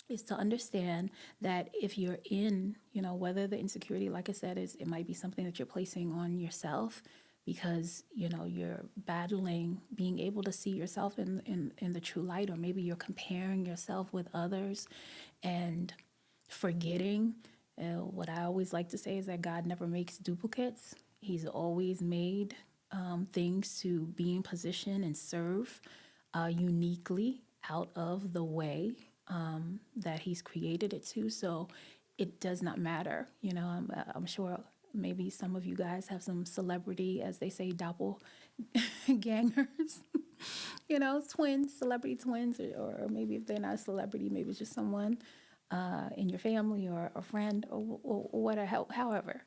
is to understand that if you're in, whether the insecurity, like I said, it might be something that you're placing on yourself because, you're battling being able to see yourself in the true light, or maybe you're comparing yourself with others and forgetting. What I always like to say is that God never makes duplicates. He's always made things to be in position and serve uniquely out of the way that He's created it to. So it does not matter. I'm sure maybe some of you guys have some celebrity, as they say, doppelgangers, twins, celebrity twins, or maybe if they're not a celebrity, maybe it's just someone in your family or a friend or whatever, however,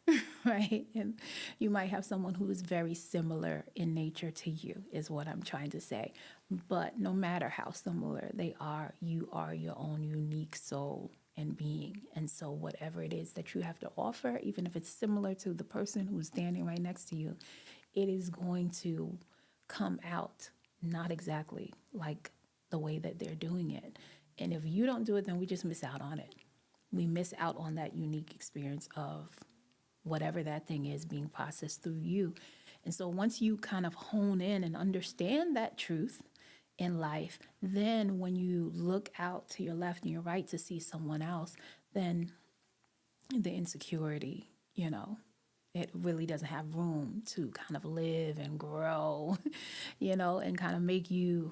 right? And you might have someone who is very similar in nature to you, is what I'm trying to say. But no matter how similar they are, you are your own unique soul and being. And so whatever it is that you have to offer, even if it's similar to the person who's standing right next to you, it is going to come out not exactly like the way that they're doing it. And if you don't do it, then we just miss out on it. We miss out on that unique experience of whatever that thing is being processed through you. And so once you kind of hone in and understand that truth in life, then when you look out to your left and your right to see someone else, then the insecurity, it really doesn't have room to kind of live and grow, and kind of make you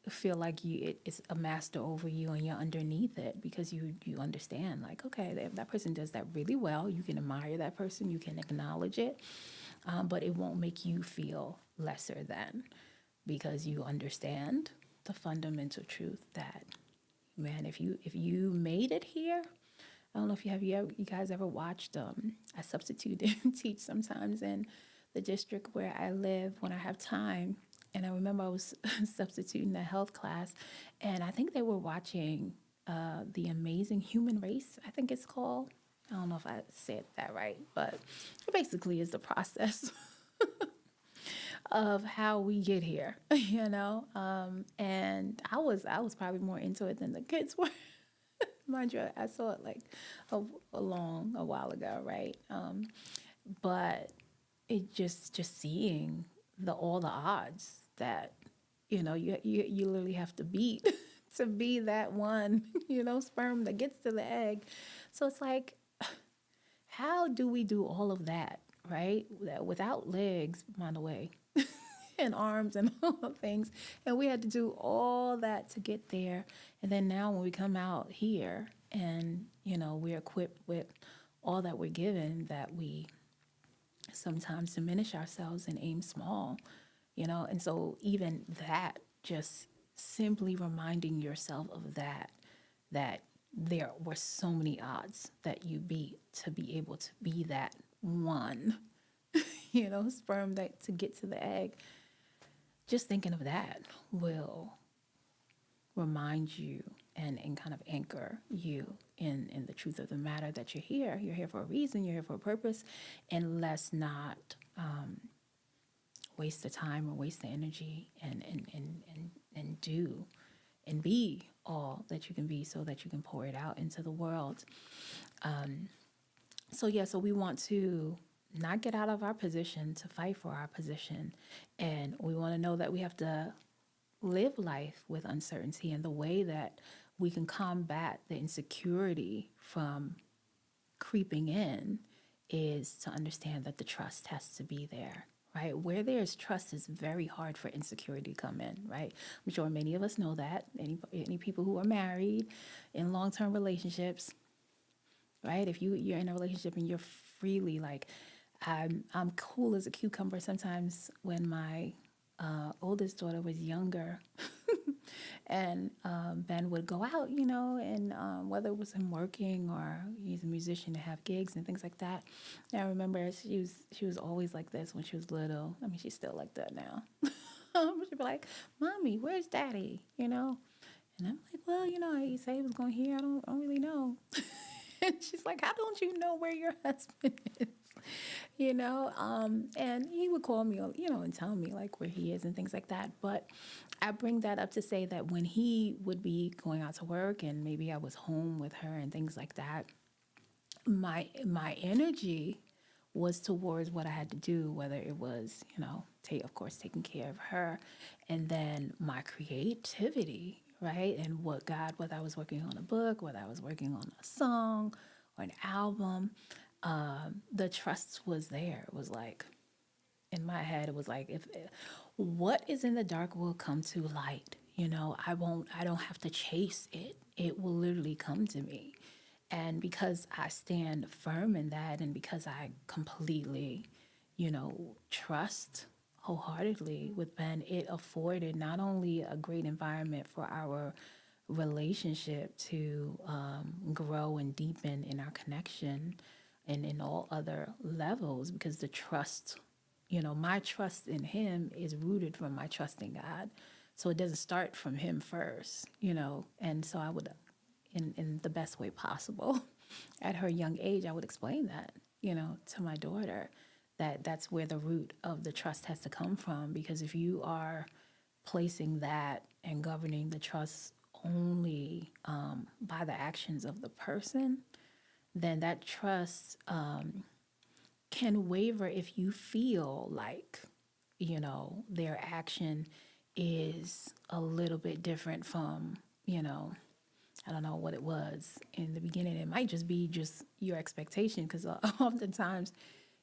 feel like it's a master over you and you're underneath it, because you understand, like, okay, if that person does that really well, you can admire that person, you can acknowledge it, but it won't make you feel lesser than, because you understand the fundamental truth that, man, if you made it here. I don't know if you guys ever watched, I substitute and teach sometimes in the district where I live when I have time. And I remember I was substituting a health class, and I think they were watching The Amazing Human Race, I think it's called. I don't know if I said that right, but it basically is the process of how we get here, and I was probably more into it than the kids were. Mind you, I saw it like a while ago, right? But it just seeing all the odds that you literally have to beat to be that one sperm that gets to the egg. So it's like, how do we do all of that, right? Without legs, by the way, and arms and all the things. And we had to do all that to get there. And then now when we come out here and, we're equipped with all that we're given, that we sometimes diminish ourselves and aim small, and so even that, just simply reminding yourself of that there were so many odds that you beat to be able to be that one, sperm that to get to the egg. Just thinking of that will remind you and kind of anchor you in the truth of the matter, that you're here. You're here for a reason. You're here for a purpose. And let's not waste the time or waste the energy and do and be all that you can be so that you can pour it out into the world. So we want to not get out of our position to fight for our position. And we want to know that we have to live life with uncertainty. And the way that we can combat the insecurity from creeping in is to understand that the trust has to be there, right? Where there's trust is very hard for insecurity to come in, right? I'm sure many of us know that. Any people who are married in long-term relationships, right? If you're in a relationship and you're freely like, I'm cool as a cucumber. Sometimes when my oldest daughter was younger, and Ben would go out, and whether it was him working or he's a musician to have gigs and things like that. And I remember she was always like this when she was little. I mean, she's still like that now. She'd be like, "Mommy, where's Daddy?" And I'm like, "Well, he said he was going here. I don't really know." And she's like, "How don't you know where your husband is?" And he would call me, and tell me like where he is and things like that. But I bring that up to say that when he would be going out to work and maybe I was home with her and things like that, my energy was towards what I had to do, whether it was, of course, taking care of her, and then my creativity, right? And whether I was working on a book, whether I was working on a song or an album, the trust was there. It was like, in my head, it was like, if what is in the dark will come to light. I don't have to chase it. It will literally come to me. And because I stand firm in that, and because I completely, trust wholeheartedly with Ben, it afforded not only a great environment for our relationship to grow and deepen in our connection and in all other levels, because the trust, my trust in him is rooted from my trust in God. So it doesn't start from him first, and so I would, in the best way possible, at her young age, I would explain that, to my daughter, that that's where the root of the trust has to come from. Because if you are placing that and governing the trust only by the actions of the person, then that trust can waver if you feel like, their action is a little bit different from, I don't know what it was in the beginning. It might just be just your expectation, because oftentimes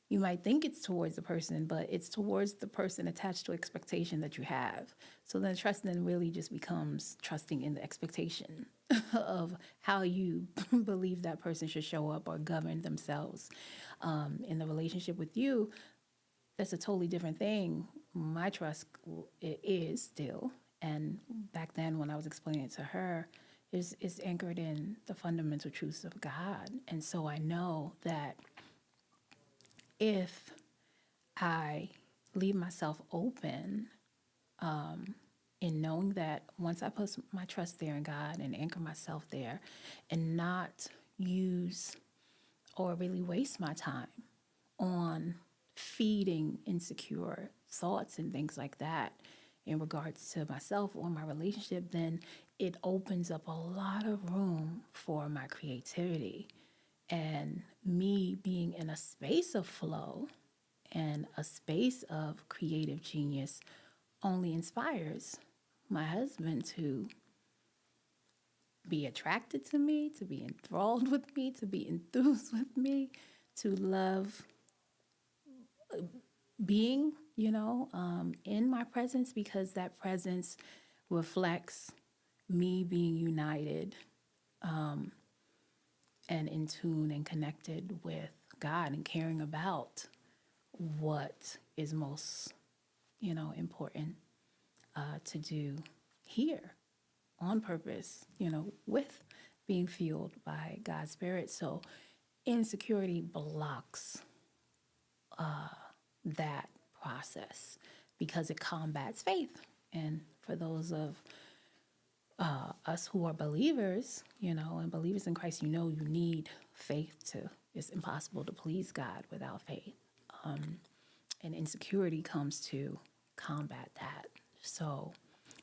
you might think it's towards the person, but it's towards the person attached to expectation that you have. So then trust then really just becomes trusting in the expectation of how you believe that person should show up or govern themselves in the relationship with you. That's a totally different thing. My trust is still, and back then when I was explaining it to her, is anchored in the fundamental truths of God. And so I know that if I leave myself open, in knowing that once I put my trust there in God and anchor myself there, and not use or really waste my time on feeding insecure thoughts and things like that in regards to myself or my relationship, then it opens up a lot of room for my creativity. And me being in a space of flow and a space of creative genius only inspires my husband to be attracted to me, to be enthralled with me, to be enthused with me, to love being, in my presence, because that presence reflects me being united and in tune and connected with God and caring about what is most, important to do here on purpose, with being fueled by God's Spirit. So insecurity blocks that process because it combats faith. And for those of us who are believers, and believers in Christ, you need faith to, it's impossible to please God without faith. And insecurity comes to combat that. So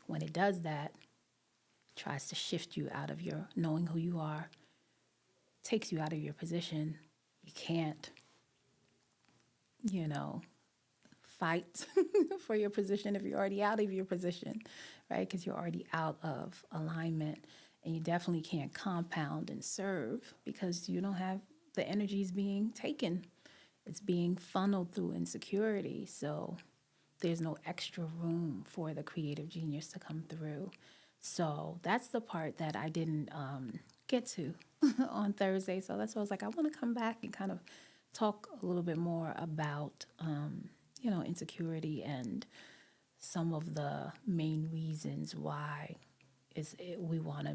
when it does that, it tries to shift you out of your knowing who you are, takes you out of your position. You can't, fight for your position if you're already out of your position, right? Because you're already out of alignment, and you definitely can't compound and serve because you don't have the energies being taken. It's being funneled through insecurity. So there's no extra room for the creative genius to come through. So that's the part that I didn't get to on Thursday. So that's why I was like, I want to come back and kind of talk a little bit more about, insecurity and some of the main reasons why we want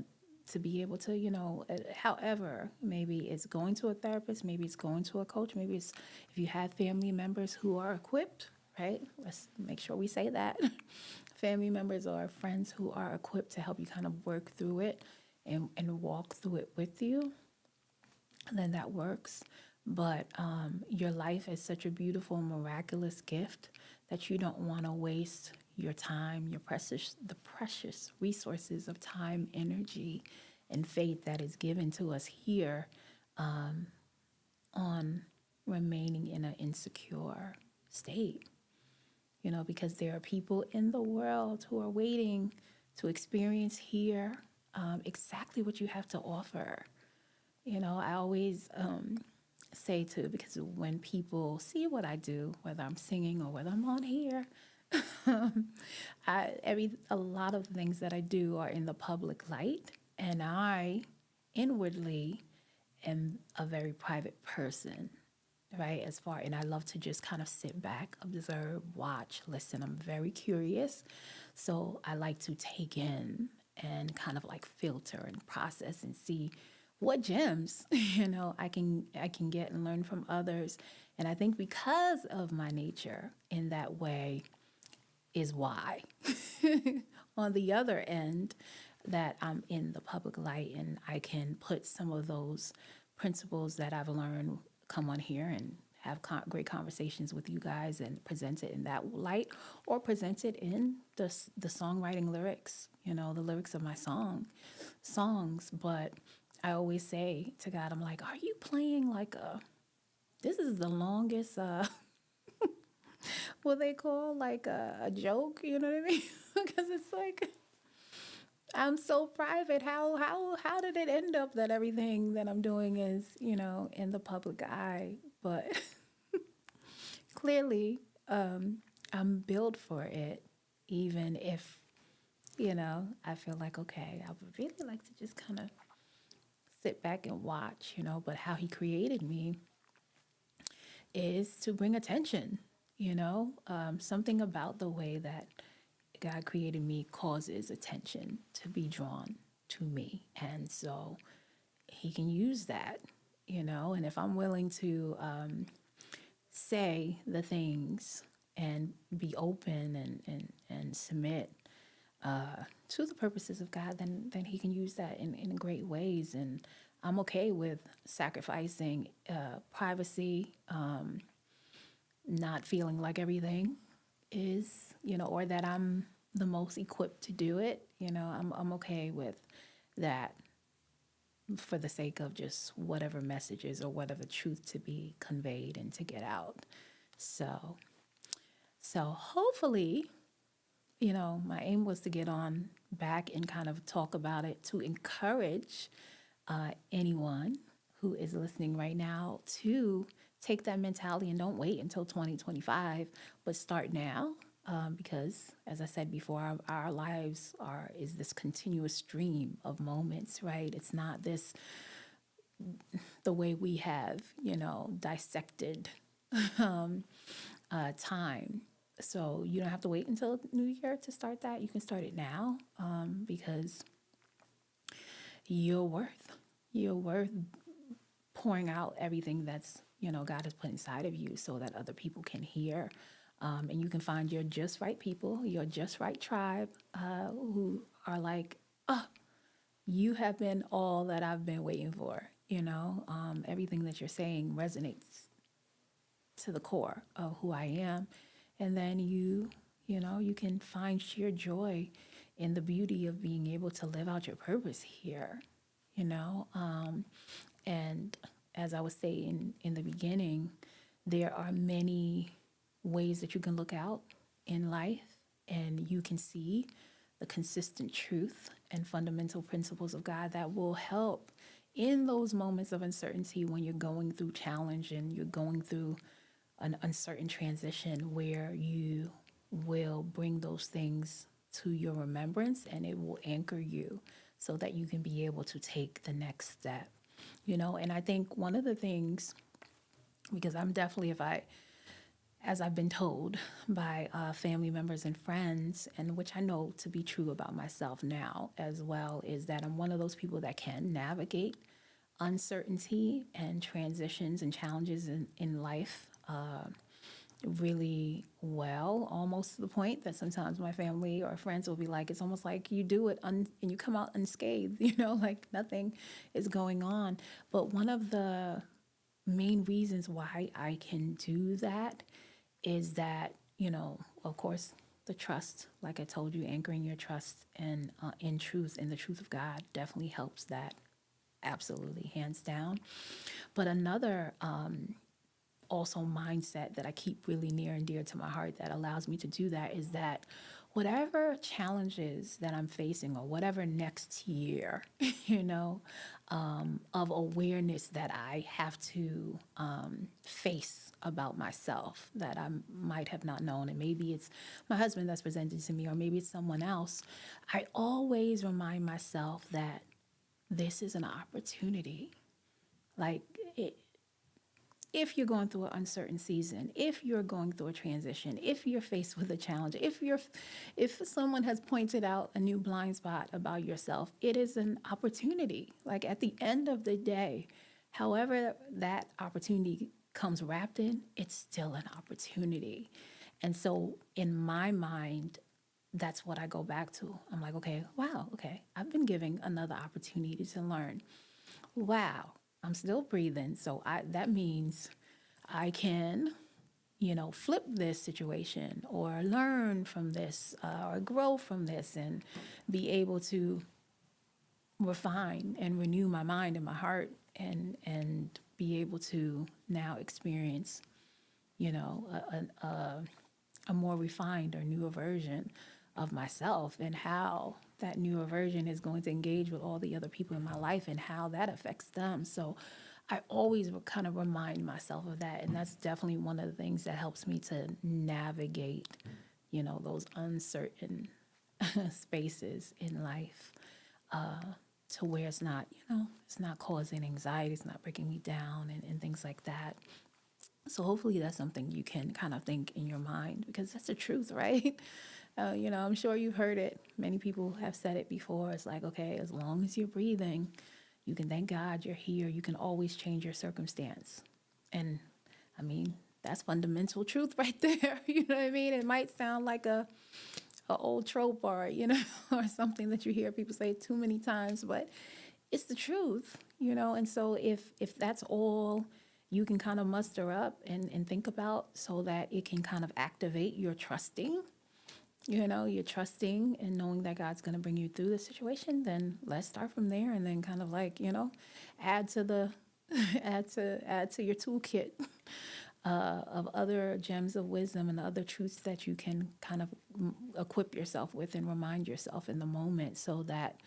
to be able to, however, maybe it's going to a therapist, maybe it's going to a coach, maybe it's if you have family members who are equipped, right? Let's make sure we say that. Family members or friends who are equipped to help you kind of work through it and walk through it with you, then that works. But your life is such a beautiful, miraculous gift that you don't want to waste your time, the precious resources of time, energy, and faith that is given to us here on remaining in an insecure state. Because there are people in the world who are waiting to experience here exactly what you have to offer. I always say too, because when people see what I do, whether I'm singing or whether I'm on here, a lot of things that I do are in the public light, and I inwardly am a very private person, right? And I love to just kind of sit back, observe, watch, listen. I'm very curious, so I like to take in and kind of like filter and process and see what gems I can get and learn from others. And I think because of my nature in that way is why on the other end that I'm in the public light, and I can put some of those principles that I've learned, come on here and have great conversations with you guys and present it in that light, or present it in the songwriting lyrics, the lyrics of my songs. But I always say to God, I'm like, are you playing like this is the longest, what they call like a joke, you know what I mean? Because it's like, I'm so private. How did it end up that everything that I'm doing is, in the public eye? But clearly, I'm built for it, even if, I feel like, okay, I would really like to just kind of sit back and watch, but how he created me is to bring attention, something about the way that God created me causes attention to be drawn to me. And so he can use that, and if I'm willing to say the things and be open and submit to the purposes of God, then he can use that in great ways. And I'm okay with sacrificing privacy, not feeling like everything is, or that I'm the most equipped to do it. I'm okay with that for the sake of just whatever messages or whatever truth to be conveyed and to get out. So hopefully, my aim was to get on back and kind of talk about it to encourage anyone who is listening right now to take that mentality and don't wait until 2025, but start now. Because, as I said before, our lives is this continuous stream of moments, right? It's not the way we have, dissected time. So you don't have to wait until New Year to start that. You can start it now, because you're worth you're worth pouring out everything that's, God has put inside of you, so that other people can hear. And you can find your just right people, your just right tribe, who are like, oh, you have been all that I've been waiting for. Everything that you're saying resonates to the core of who I am. And then you can find sheer joy in the beauty of being able to live out your purpose here, you know. And as I was saying in the beginning, there are many ways that you can look out in life, and you can see the consistent truth and fundamental principles of God that will help in those moments of uncertainty when you're going through challenge and you're going through an uncertain transition, where you will bring those things to your remembrance, and it will anchor you so that you can be able to take the next step. And I think one of the things, because I'm definitely, as I've been told by family members and friends, and which I know to be true about myself now as well, is that I'm one of those people that can navigate uncertainty and transitions and challenges in life really well, almost to the point that sometimes my family or friends will be like, it's almost like you do it and you come out unscathed, like nothing is going on. But one of the main reasons why I can do that is that, of course, the trust, like I told you, anchoring your trust in truth, in the truth of God, definitely helps that. Absolutely, hands down. But another also mindset that I keep really near and dear to my heart that allows me to do that is that whatever challenges that I'm facing, or whatever next year, of awareness that I have to face about myself that I might have not known, and maybe it's my husband that's presented to me, or maybe it's someone else, I always remind myself that this is an opportunity. Like, if you're going through an uncertain season, if you're going through a transition, if you're faced with a challenge, if someone has pointed out a new blind spot about yourself, it is an opportunity. Like, at the end of the day, however that opportunity comes wrapped in, it's still an opportunity. And so in my mind, that's what I go back to. I'm like, okay, wow, okay, I've been given another opportunity to learn. Wow, I'm still breathing. So that means I can, flip this situation, or learn from this, or grow from this, and be able to refine and renew my mind and my heart, and be able to now experience, a more refined or newer version of myself, and how that newer version is going to engage with all the other people in my life and how that affects them. So I always kind of remind myself of that. And that's definitely one of the things that helps me to navigate, those uncertain spaces in life, to where it's not, it's not causing anxiety, it's not breaking me down, and things like that. So hopefully that's something you can kind of think in your mind, because that's the truth, right? I'm sure you've heard it. Many people have said it before. It's like, okay, as long as you're breathing, you can thank God you're here. You can always change your circumstance. And I mean, that's fundamental truth right there. You know what I mean? It might sound like a old trope, or, or something that you hear people say too many times, but it's the truth, And so if that's all you can kind of muster up and think about, so that it can kind of activate your trusting, you're trusting and knowing that God's going to bring you through the situation, then let's start from there, and then kind of like, add to the, add to your toolkit of other gems of wisdom and other truths that you can kind of equip yourself with and remind yourself in the moment, so that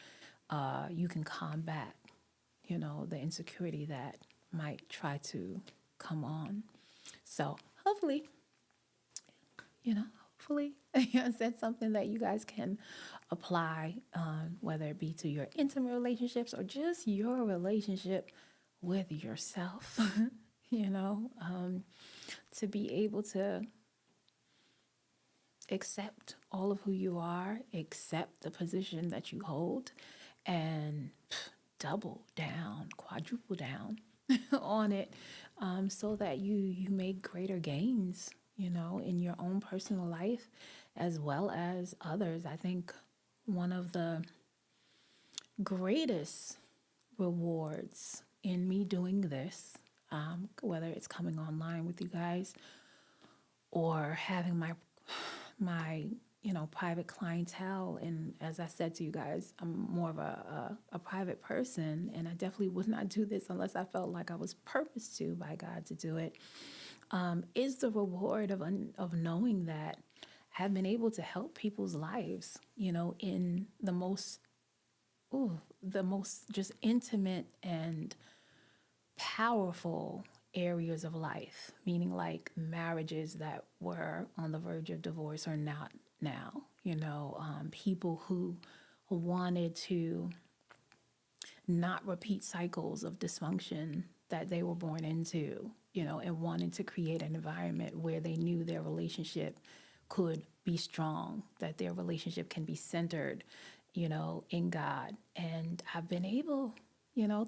you can combat, the insecurity that might try to come on. So hopefully, that's something that you guys can apply, whether it be to your intimate relationships or just your relationship with yourself. you know, to be able to accept all of who you are, accept the position that you hold, and double down, quadruple down on it, so that you make greater gains, you know, in your own personal life as well as others. I think one of the greatest rewards in me doing this, whether it's coming online with you guys or having my private clientele. And as I said to you guys, I'm more of a private person, and I definitely would not do this unless I felt like I was purposed to by God to do it. Is the reward of knowing that I've been able to help people's lives, you know, in the most just intimate and powerful areas of life, meaning like marriages that were on the verge of divorce or not now, you know, people who wanted to not repeat cycles of dysfunction that they were born into, you know, and wanted to create an environment where they knew their relationship could be strong, that their relationship can be centered, you know, in God. And I've been able, you know,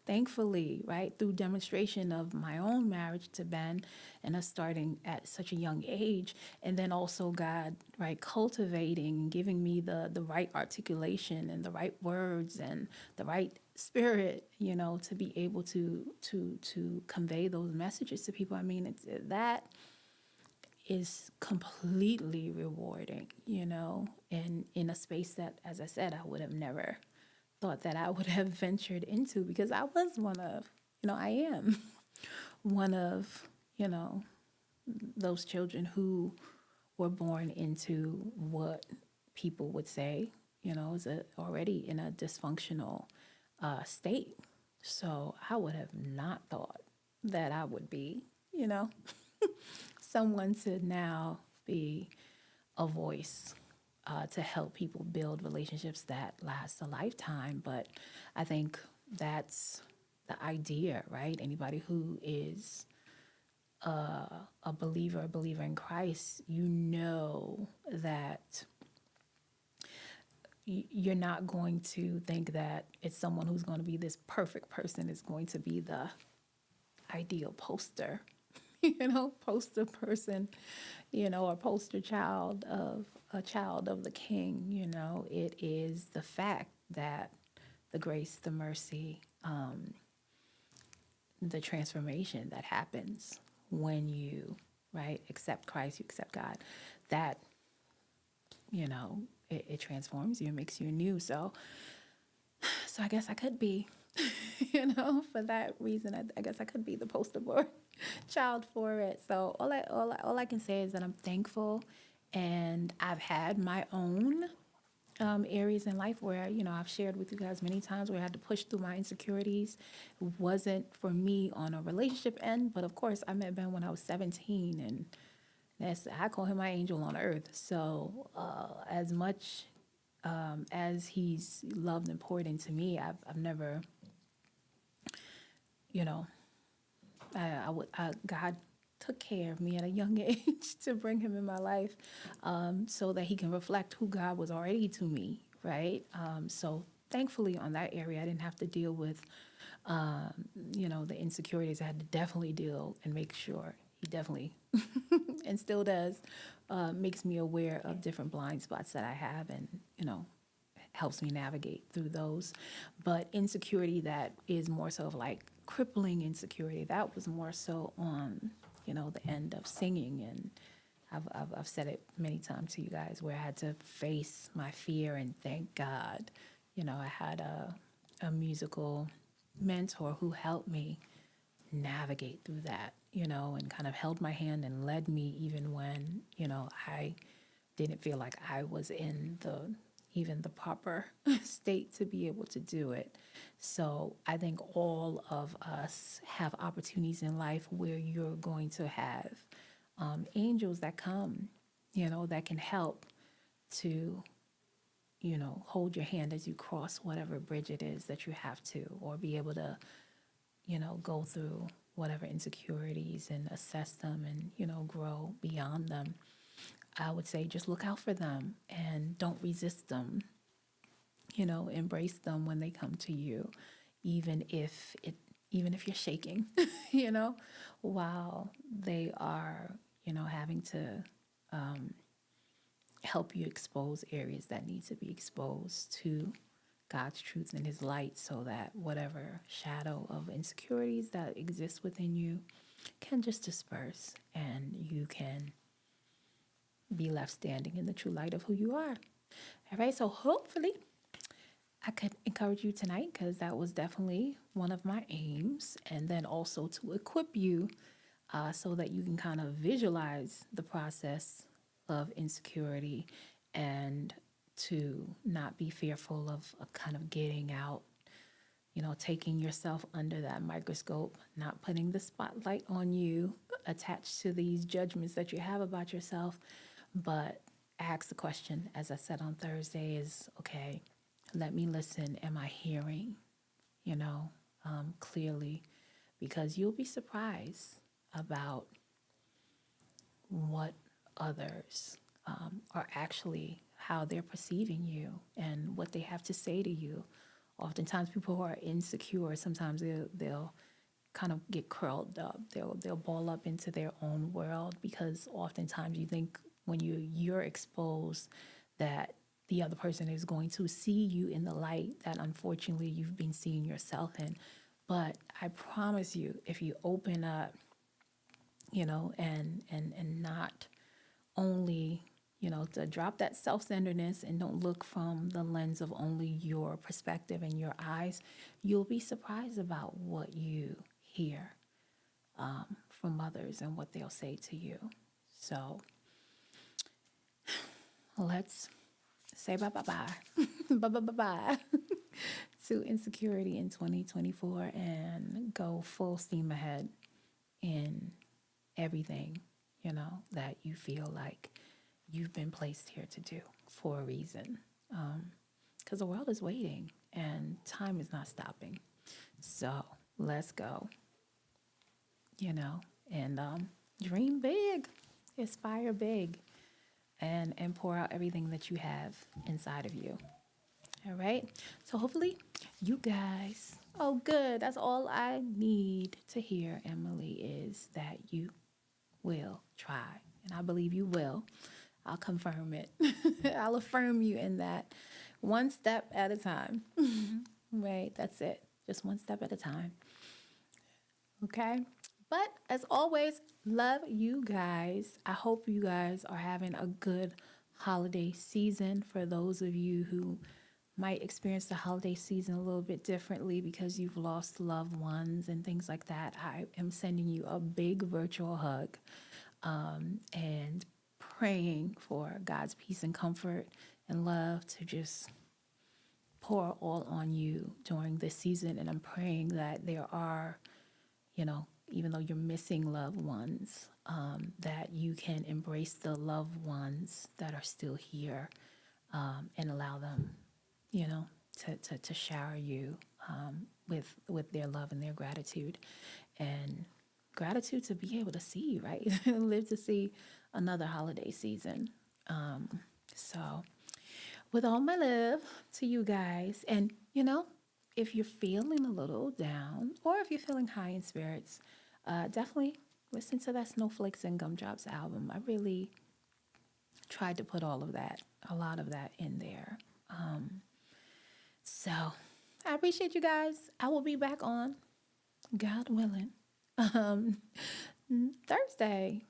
thankfully, right, through demonstration of my own marriage to Ben and us starting at such a young age, and then also God, right, cultivating and giving me the right articulation and the right words and the right spirit, you know, to be able to convey those messages to people. I mean, that is completely rewarding, you know, and in a space that, as I said, I would have never thought that I would have ventured into, because I was one of, you know, I am one of, you know, those children who were born into what people would say, you know, is already in a dysfunctional state. So I would have not thought that I would be, you know, someone to now be a voice to help people build relationships that last a lifetime. But I think that's the idea, right? Anybody who is a believer in Christ, you know that you're not going to think that it's someone who's going to be this perfect person is going to be the ideal poster, you know, poster person, you know, or poster child of a child of the King. You know, it is the fact that the grace, the mercy, the transformation that happens when you, right, accept Christ, you accept God, that, you know, it transforms you, makes you new. So I guess I could be, you know, for that reason, I guess I could be the poster boy child for it. So all I can say is that I'm thankful, and I've had my own areas in life where, you know, I've shared with you guys many times where I had to push through my insecurities. It wasn't for me on a relationship end, but of course I met Ben when I was 17, and I call him my angel on earth. So as much as he's loved and poured into me, I've never, you know, God took care of me at a young age to bring him in my life, so that he can reflect who God was already to me, right? So thankfully on that area, I didn't have to deal with, you know, the insecurities. I had to definitely deal and make sure he definitely, and still does, makes me aware of different blind spots that I have, and, you know, helps me navigate through those. But insecurity that is more so of like crippling insecurity, that was more so on, you know, the end of singing. And I've said it many times to you guys where I had to face my fear, and thank God, you know, I had a musical mentor who helped me navigate through that, you know, and kind of held my hand and led me even when, you know, I didn't feel like I was in even the proper state to be able to do it. So I think all of us have opportunities in life where you're going to have angels that come, you know, that can help to, you know, hold your hand as you cross whatever bridge it is that you have to, or be able to, go through whatever insecurities and assess them and, grow beyond them. I would say just look out for them and don't resist them. Embrace them when they come to you, even if it, even if you're shaking, you know, while they are, having to help you expose areas that need to be exposed to God's truth and His light so that whatever shadow of insecurities that exists within you can just disperse and you can be left standing in the true light of who you are. All right, so hopefully I could encourage you tonight because that was definitely one of my aims. And then also to equip you so that you can kind of visualize the process of insecurity and to not be fearful of kind of getting out, taking yourself under that microscope, not putting the spotlight on you attached to these judgments that you have about yourself. But ask the question, as I said on Thursday, is okay, let me listen. Am I hearing, clearly? Because you'll be surprised about what others are actually, how they're perceiving you and what they have to say to you. Oftentimes people who are insecure, sometimes they'll kind of get curled up. They'll ball up into their own world because oftentimes you think when you're exposed that the other person is going to see you in the light that unfortunately you've been seeing yourself in. But I promise you, if you open up, and not only, to drop that self-centeredness and don't look from the lens of only your perspective and your eyes, you'll be surprised about what you hear from others and what they'll say to you. So let's say bye-bye-bye, bye-bye-bye-bye to insecurity in 2024 and go full steam ahead in everything, that you feel like you've been placed here to do for a reason. Because the world is waiting and time is not stopping. So let's go, and dream big, aspire big, and pour out everything that you have inside of you. All right. So hopefully you guys, oh, good. That's all I need to hear, Emily, is that you will try. And I believe you will. I'll confirm it. I'll affirm you in that one step at a time. Right. That's it. Just one step at a time. Okay. But as always, love you guys. I hope you guys are having a good holiday season. For those of you who might experience the holiday season a little bit differently because you've lost loved ones and things like that, I am sending you a big virtual hug and praying for God's peace and comfort and love to just pour all on you during this season. And I'm praying that there are, even though you're missing loved ones, that you can embrace the loved ones that are still here and allow them, to shower you with their love and their gratitude. And gratitude to be able to see, right? Live to see another holiday season. So with all my love to you guys, and, if you're feeling a little down or if you're feeling high in spirits, definitely listen to that Snowflakes and Gumdrops album. I really tried to put all of that, a lot of that in there. So I appreciate you guys. I will be back on, God willing, Thursday.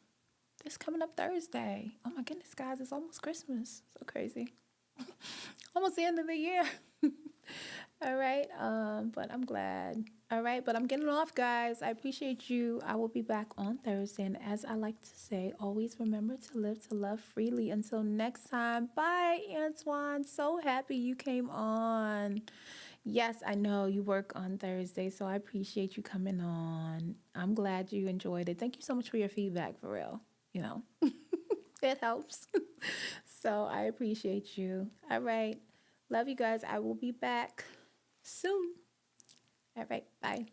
This coming up Thursday. Oh my goodness, guys, it's almost Christmas. So crazy. Almost the end of the year. All right. But I'm glad. All right. But I'm getting off, guys. I appreciate you. I will be back on Thursday. And as I like to say, always remember to live to love freely. Until next time. Bye, Antoine. So happy you came on. Yes, I know you work on Thursday, so I appreciate you coming on. I'm glad you enjoyed it. Thank you so much for your feedback, for real. It helps. So I appreciate you. All right. Love you guys. I will be back soon. All right. Bye.